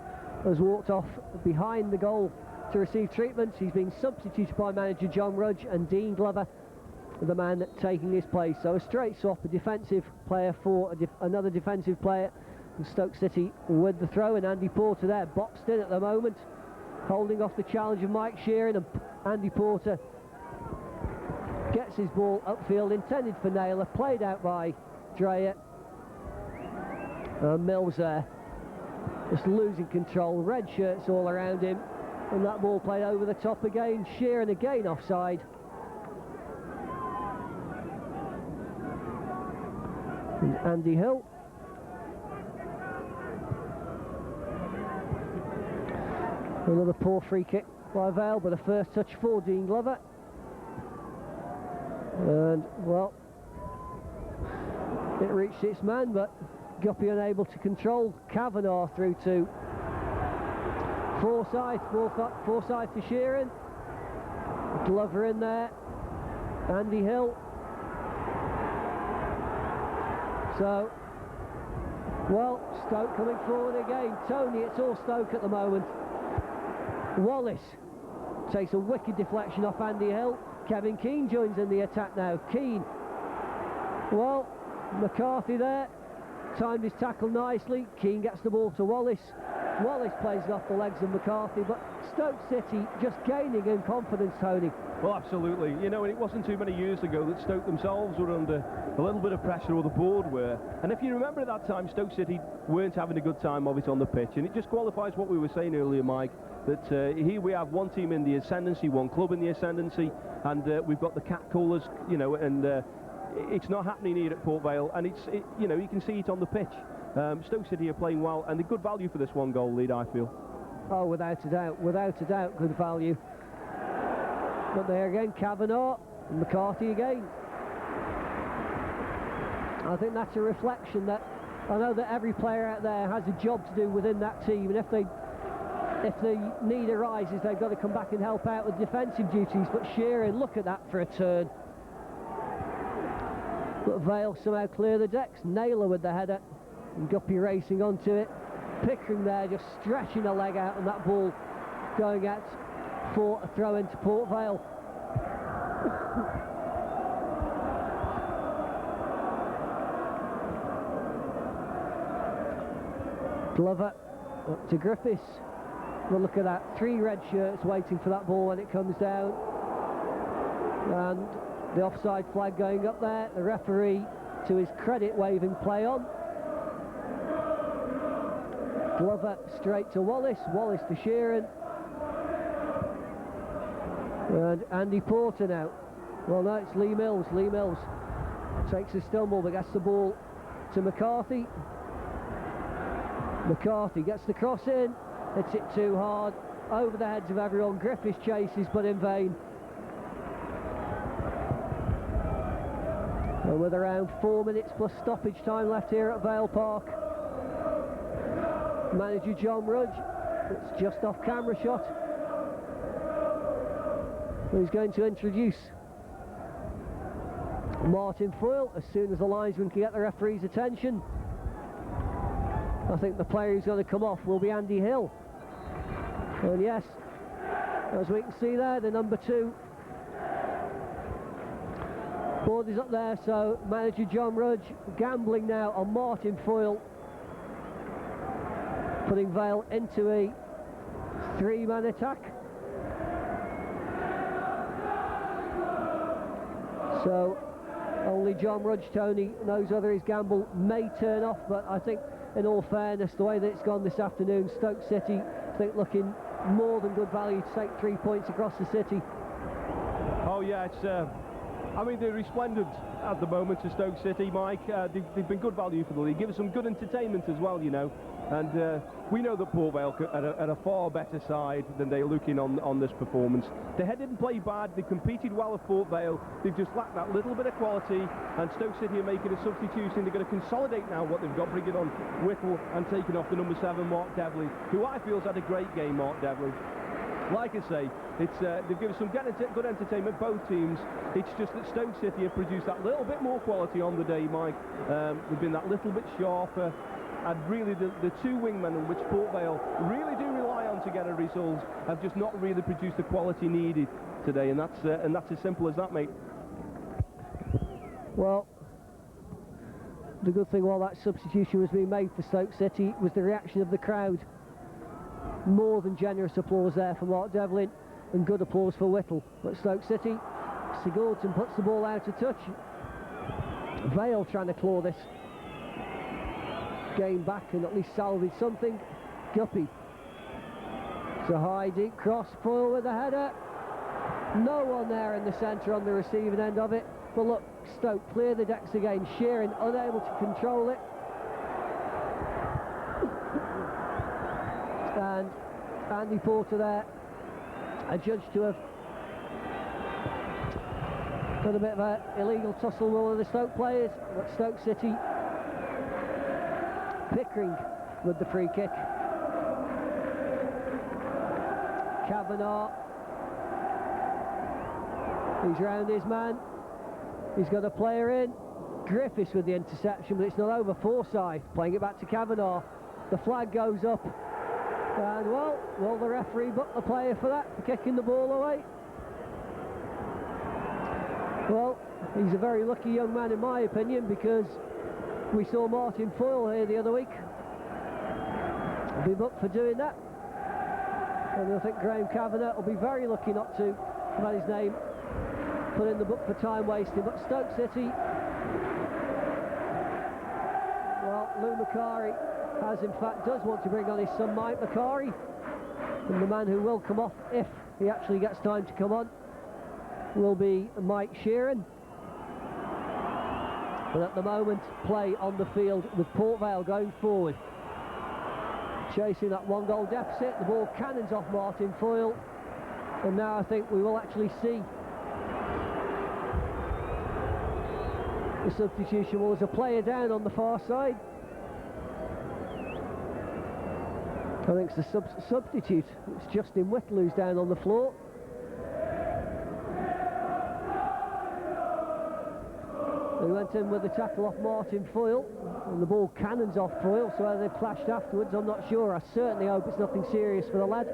has walked off behind the goal to receive treatment. He's been substituted by manager John Rudge, and Dean Glover, the man taking his place. So a straight swap, a defensive player for another defensive player. And Stoke City with the throw, and Andy Porter there, boxed in at the moment, holding off the challenge of Mike Sheeran, and Andy Porter gets his ball upfield, intended for Naylor, played out by Dreyer. Mills there, just losing control, red shirts all around him, and that ball played over the top again. Sheeran again offside. And Andy Hill. Another poor free kick by Vale, but a first touch for Dean Glover. And, well, it reached its man, but Guppy unable to control. Kavanagh through to Forsyth to Sheeran. Glover in there. Andy Hill. So, well, Stoke coming forward again. Tony, it's all Stoke at the moment. Wallace takes a wicked deflection off Andy Hill. Kevin Keane joins in the attack now. Keane, well, McCarthy there, timed his tackle nicely. Keane gets the ball to Wallace. Wallace plays it off the legs of McCarthy, but Stoke City just gaining in confidence, Tony. Well, absolutely. You know, and it wasn't too many years ago that Stoke themselves were under a little bit of pressure, or the board were. And if you remember at that time, Stoke City weren't having a good time of it on the pitch. And it just qualifies what we were saying earlier, Mike, that here we have one team in the ascendancy, one club in the ascendancy, and we've got the catcallers, you know, and it's not happening here at Port Vale, and you know, you can see it on the pitch. Stoke City are playing well, and they're good value for this one goal lead, I feel. Oh, without a doubt, good value. But there again, Kavanagh, and McCarthy again. I think that's a reflection that I know that every player out there has a job to do within that team, and if the need arises, they've got to come back and help out with defensive duties. But Sheeran, look at that for a turn. But Vale somehow clear the decks. Naylor with the header, and Guppy racing onto it. Pickering there, just stretching a leg out, and that ball going out for a throw into Port Vale. Glover up to Griffiths. Well, look at that, 3 red shirts waiting for that ball when it comes down. And the offside flag going up there. The referee, to his credit, waving play on. Glover straight to Wallace. Wallace to Sheeran. And Andy Porter now. Well, no, it's Lee Mills. Lee Mills takes a stumble, but gets the ball to McCarthy. McCarthy gets the cross in. Hits it too hard, over the heads of everyone. Griffiths chases, but in vain. And with around 4 minutes plus stoppage time left here at Vale Park, manager John Rudge, it's just off camera shot, he's going to introduce Martin Foyle as soon as the linesman can get the referee's attention. I think the player who's going to come off will be Andy Hill. And yes, as we can see there, the number 2 board is up there, so manager John Rudge gambling now on Martin Foyle, putting Vale into a 3-man attack. So only John Rudge, Tony, knows whether his gamble may turn off, but I think, in all fairness, the way that it's gone this afternoon, Stoke City, I think, looking more than good value to take 3 points across the city. Oh yeah, it's I mean, they're resplendent at the moment to Stoke City, Mike. They've been good value for the league. Give us some good entertainment as well, you know. And we know that Port Vale are a far better side than they're looking on this performance. They didn't play bad, they competed well with Port Vale, they've just lacked that little bit of quality, and Stoke City are making a substitution. They're going to consolidate now what they've got, bringing on Whittle and taking off the number 7, Mark Devlin, who I feel has had a great game, Mark Devlin. Like I say, they've given some good entertainment, both teams. It's just that Stoke City have produced that little bit more quality on the day, Mike. They've been that little bit sharper. And really, the two wingmen on which Port Vale really do rely on to get a result have just not really produced the quality needed today, and that's as simple as that, mate. Well, the good thing while that substitution was being made for Stoke City was the reaction of the crowd. More than generous applause there for Mark Devlin, and good applause for Whittle. But Stoke City, Sigurdsson puts the ball out of touch. Vale trying to claw this game back and at least salvage something. Guppy. It's a high deep cross, Foyle with the header. No one there in the centre on the receiving end of it. But look, Stoke clear the decks again. Sheeran unable to control it. And Andy Porter there, adjudged to have done a bit of an illegal tussle with one of the Stoke players. But Stoke City, Pickering with the free kick. Kavanagh, he's round his man, he's got a player in. Griffiths with the interception, but it's not over. Forsyth playing it back to Kavanagh. The flag goes up, and well, will the referee book the player for that, for kicking the ball away? Well, he's a very lucky young man in my opinion, because we saw Martin Foyle here the other week be booked for doing that, and I think Graham Kavanagh will be very lucky not to have had his name put in the book for time wasting. But Stoke City, well, Lou Macari does want to bring on his son Mike Macari, and the man who will come off if he actually gets time to come on will be Mike Sheeran. But at the moment, play on the field with Port Vale going forward, chasing that 1-goal deficit. The ball cannons off Martin Foyle, and now I think we will actually see the substitution. Well, there's a player down on the far side. I think it's the substitute. It's Justin Whittle who's down on the floor. He went in with the tackle off Martin Foyle, and the ball cannons off Foyle, so whether they've clashed afterwards, I'm not sure. I certainly hope it's nothing serious for the lad.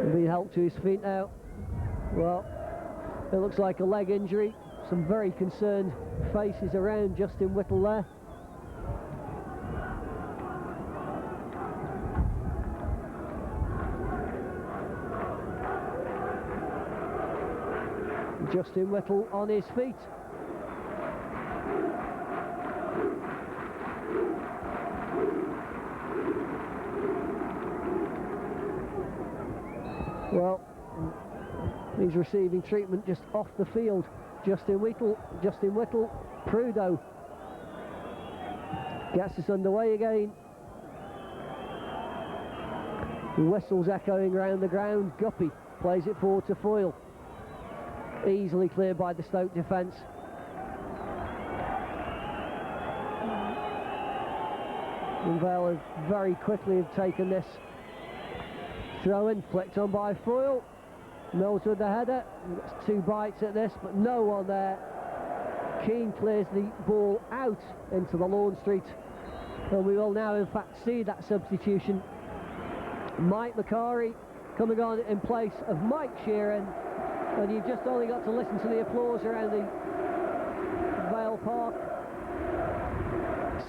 He's being helped to his feet now. Well, it looks like a leg injury. Some very concerned faces around Justin Whittle there. Justin Whittle on his feet. Well, he's receiving treatment just off the field. Justin Whittle, Prudo gets us underway again. The whistles echoing around the ground. Guppy plays it forward to Foyle. Easily cleared by the Stoke defence. And Vale have very quickly taken this throw-in, flicked on by Foyle. Mills with the header. He gets 2 bites at this, but no one there. Keane clears the ball out into the Lawn Street, and we will now in fact see that substitution. Mike Macari coming on in place of Mike Sheeran. And you've just only got to listen to the applause around the Vale Park.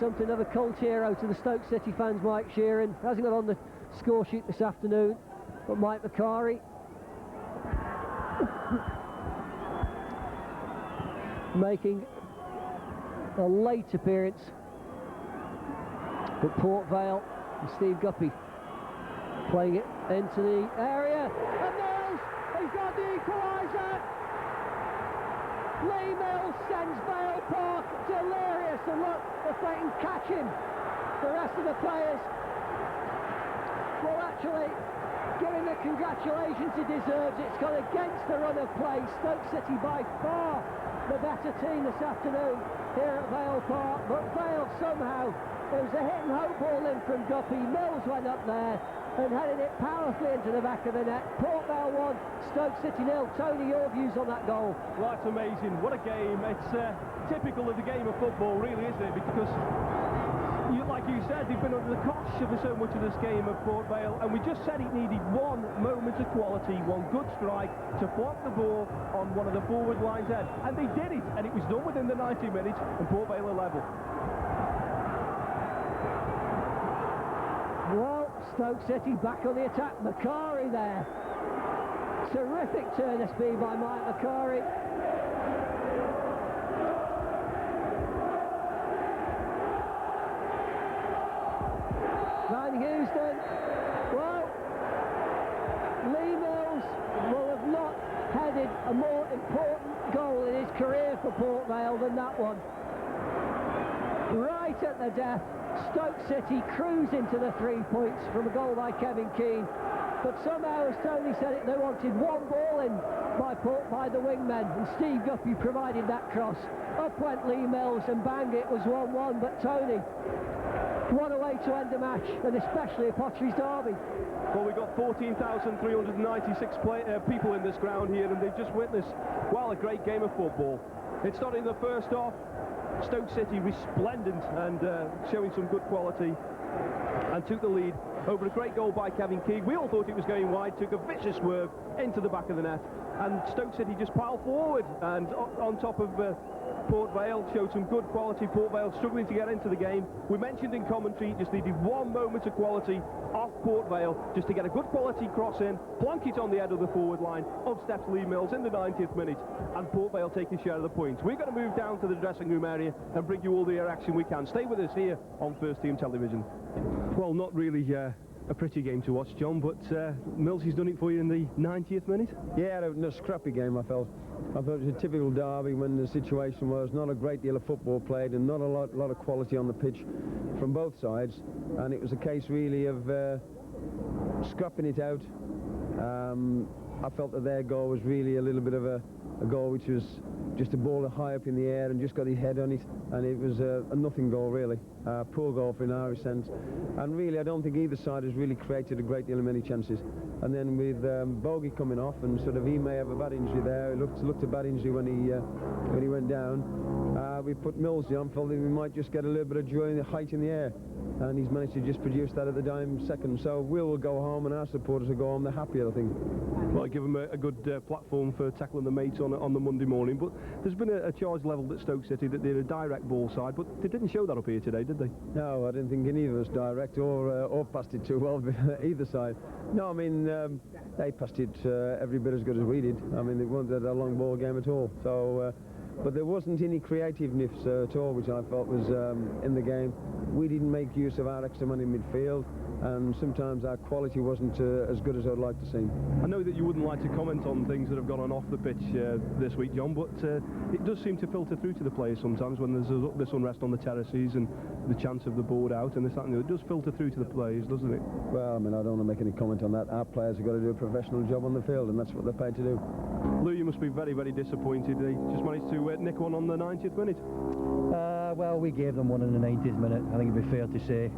Something of a cult hero to the Stoke City fans, Mike Sheeran. Hasn't got on the score sheet this afternoon, but Mike Macari making a late appearance. But Port Vale and Steve Guppy playing it into the area. And Mills, he's got the equaliser! Lee Mills sends Vale Park delirious, and look, if they can catch him, the rest of the players will actually give him the congratulations he deserves. It's gone against the run of play. Stoke City by far the better team this afternoon here at Vale Park, but Vale somehow, it was a hit and hope ball in from Guppy. Mills went up there and headed it powerfully into the back of the net. Port Vale 1, Stoke City 0. Tony, your views on that goal? Well, it's amazing. What a game. It's typical of the game of football, really, isn't it? Because, like you said, they've been under the cosh of so much of this game of Port Vale, and we just said it needed one moment of quality, one good strike to block the ball on one of the forward line's head. And they did it, and it was done within the 90 minutes, and Port Vale are level. Well, Stoke City back on the attack. Macari there. Terrific turn of speed by Mike Macari. Van Houston. Well, Lee Mills will have not headed a more important goal in his career for Port Vale than that one. Right at the death. Stoke City cruise into the 3 points from a goal by Kevin Keane, but somehow, as Tony said it, they wanted one ball in by the wingmen, and Steve Guppy provided that cross. Up went Lee Mills, and bang, it was 1-1. But Tony, what a way to end the match, and especially a Potteries derby. Well, we've got 14,396 people in this ground here, and they've just witnessed, well, a great game of football. It started in the first half. Stoke City resplendent and showing some good quality, and took the lead over a great goal by Kevin Keane. We all thought it was going wide, took a vicious swerve into the back of the net, and Stoke City just piled forward, and on top of Port Vale showed some good quality. Port Vale struggling to get into the game. We mentioned in commentary, just needed one moment of quality off Port Vale just to get a good quality cross in, plonk it on the head of the forward line. Up steps Lee Mills in the 90th minute, and Port Vale take his share of the points. We're going to move down to the dressing room area and bring you all the action we can. Stay with us here on First Team Television. Well, not really a pretty game to watch, John, but Mills has done it for you in the 90th minute. Yeah, it was a scrappy game, I felt. I thought it was a typical derby when the situation was not a great deal of football played and not a lot of quality on the pitch from both sides, and it was a case really of scrapping it out. I felt that their goal was really a little bit of a goal which was just a ball high up in the air and just got his head on it, and it was a nothing goal really. Poor goal for an Irish sense, and really I don't think either side has really created a great deal of many chances. And then with Bogey coming off, and sort of he may have a bad injury there. It looked a bad injury when he went down. We put Mills on, felt that we might just get a little bit of joy in the height in the air, and he's managed to just produce that at the dime second. So we'll go home, and our supporters will go home. They're happier, I think. Well, give them a good platform for tackling the mates on the Monday morning. But there's been a charge levelled at Stoke City that they're a direct ball side, but they didn't show that up here today, did they? No, I didn't think any of us direct or passed it too well either side. No, I mean they passed it every bit as good as we did. I mean, it wasn't a long ball game at all. So. But there wasn't any creativeness at all, which I felt was in the game. We didn't make use of our extra man in midfield, and sometimes our quality wasn't as good as I'd like to see. I know that you wouldn't like to comment on things that have gone on off the pitch this week, John, but it does seem to filter through to the players sometimes when there's this unrest on the terraces and the chance of the board out and this, that, and the other. It does filter through to the players, doesn't it? Well, I mean, I don't want to make any comment on that. Our players have got to do a professional job on the field, and that's what they're paid to do. Lou, you must be very, very disappointed. They just managed to nick one on the 90th minute. Well, we gave them one in the 90th minute. I think it'd be fair to say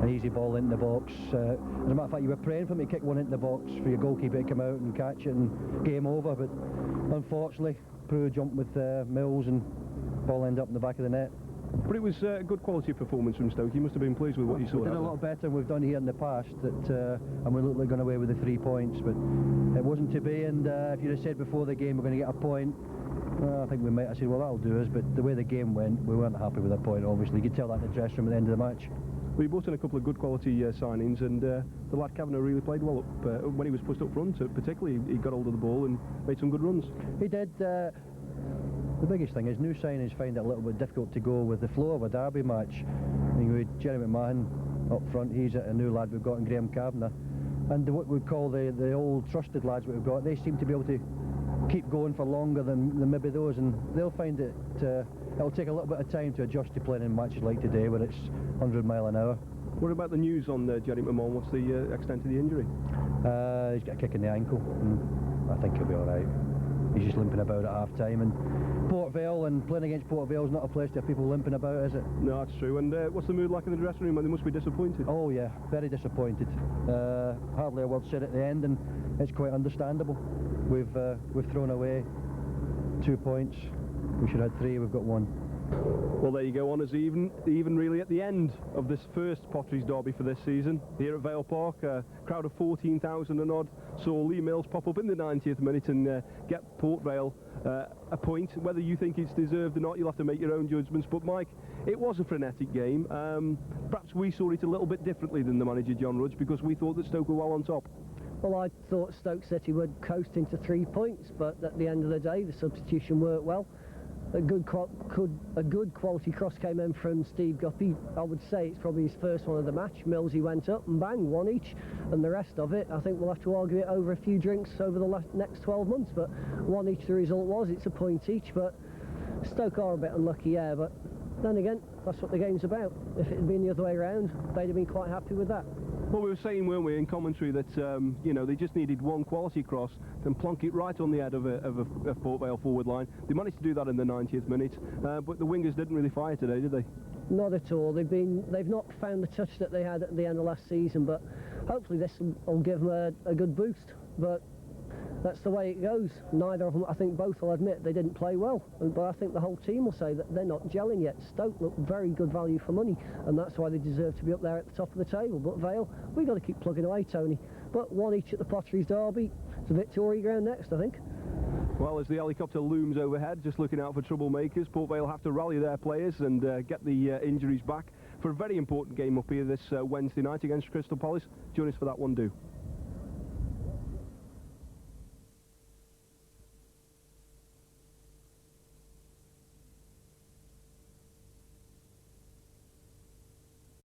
an easy ball into the box. As a matter of fact, you were praying for me to kick one into the box for your goalkeeper to come out and catch it and game over, but unfortunately Prue jumped with Mills and ball ended up in the back of the net. But it was a good quality performance from Stoke. You must have been pleased with what you saw. We did a lot better than we've done here in the past, and we looked like going away with the 3 points, but it wasn't to be. And if you'd have said before the game we're going to get a point, well, I think we might have said, well, that'll do us. But the way the game went, we weren't happy with a point, obviously. You could tell that in the dressing room at the end of the match. We brought in a couple of good quality signings, and the lad Kavanagh really played well up when he was pushed up front. Particularly, he got hold of the ball and made some good runs. He did. The biggest thing is new signings find it a little bit difficult to go with the flow of a derby match. I mean, with Jeremy McMahon up front, he's a new lad we've got in Graham Kavanagh, and what we'd call the old trusted lads that we've got, they seem to be able to keep going for longer than maybe those, and they'll find it it'll take a little bit of time to adjust to playing in matches like today where it's 100 mile an hour. What about the news on Jerry McMahon? What's the extent of the injury? He's got a kick in the ankle, and I think he'll be all right. He's just limping about at half time, and Port Vale, and playing against Port Vale is not a place to have people limping about, is it? No, that's true. And what's the mood like in the dressing room? They must be disappointed. Oh yeah, very disappointed. Hardly a word said at the end, and it's quite understandable. We've thrown away 2 points. We should have had 3. We've got 1. Well, there you go, honours even really at the end of this first Potteries derby for this season here at Vale Park. A crowd of 14,000 and odd saw Lee Mills pop up in the 90th minute and get Port Vale a point. Whether you think it's deserved or not, you'll have to make your own judgments. But Mike, it was a frenetic game. Perhaps we saw it a little bit differently than the manager John Rudge, because we thought that Stoke were well on top. Well, I thought Stoke City would coast into 3 points, but at the end of the day, the substitution worked well. A good quality cross came in from Steve Guppy. I would say it's probably his first one of the match. Millsy went up and bang, 1 each, and the rest of it, I think we'll have to argue it over a few drinks over the next 12 months, but 1 each the result was. It's a point each, but Stoke are a bit unlucky, yeah, but then again, that's what the game's about. If it had been the other way around, they'd have been quite happy with that. Well, we were saying, weren't we, in commentary that you know, they just needed 1 quality cross, then plonk it right on the head of a Port Vale forward line. They managed to do that in the 90th minute, but the wingers didn't really fire today, did they? Not at all. They've not found the touch that they had at the end of last season, but hopefully this will give them a good boost. But that's the way it goes. Neither of them, I think both will admit they didn't play well, but I think the whole team will say that they're not gelling yet. Stoke look very good value for money, and that's why they deserve to be up there at the top of the table. But Vale, we've got to keep plugging away, Tony. But 1 each at the Potteries derby. It's a Victoria ground next, I think. Well, as the helicopter looms overhead, just looking out for troublemakers, Port Vale have to rally their players and get the injuries back for a very important game up here this Wednesday night against Crystal Palace. Join us for that one, do.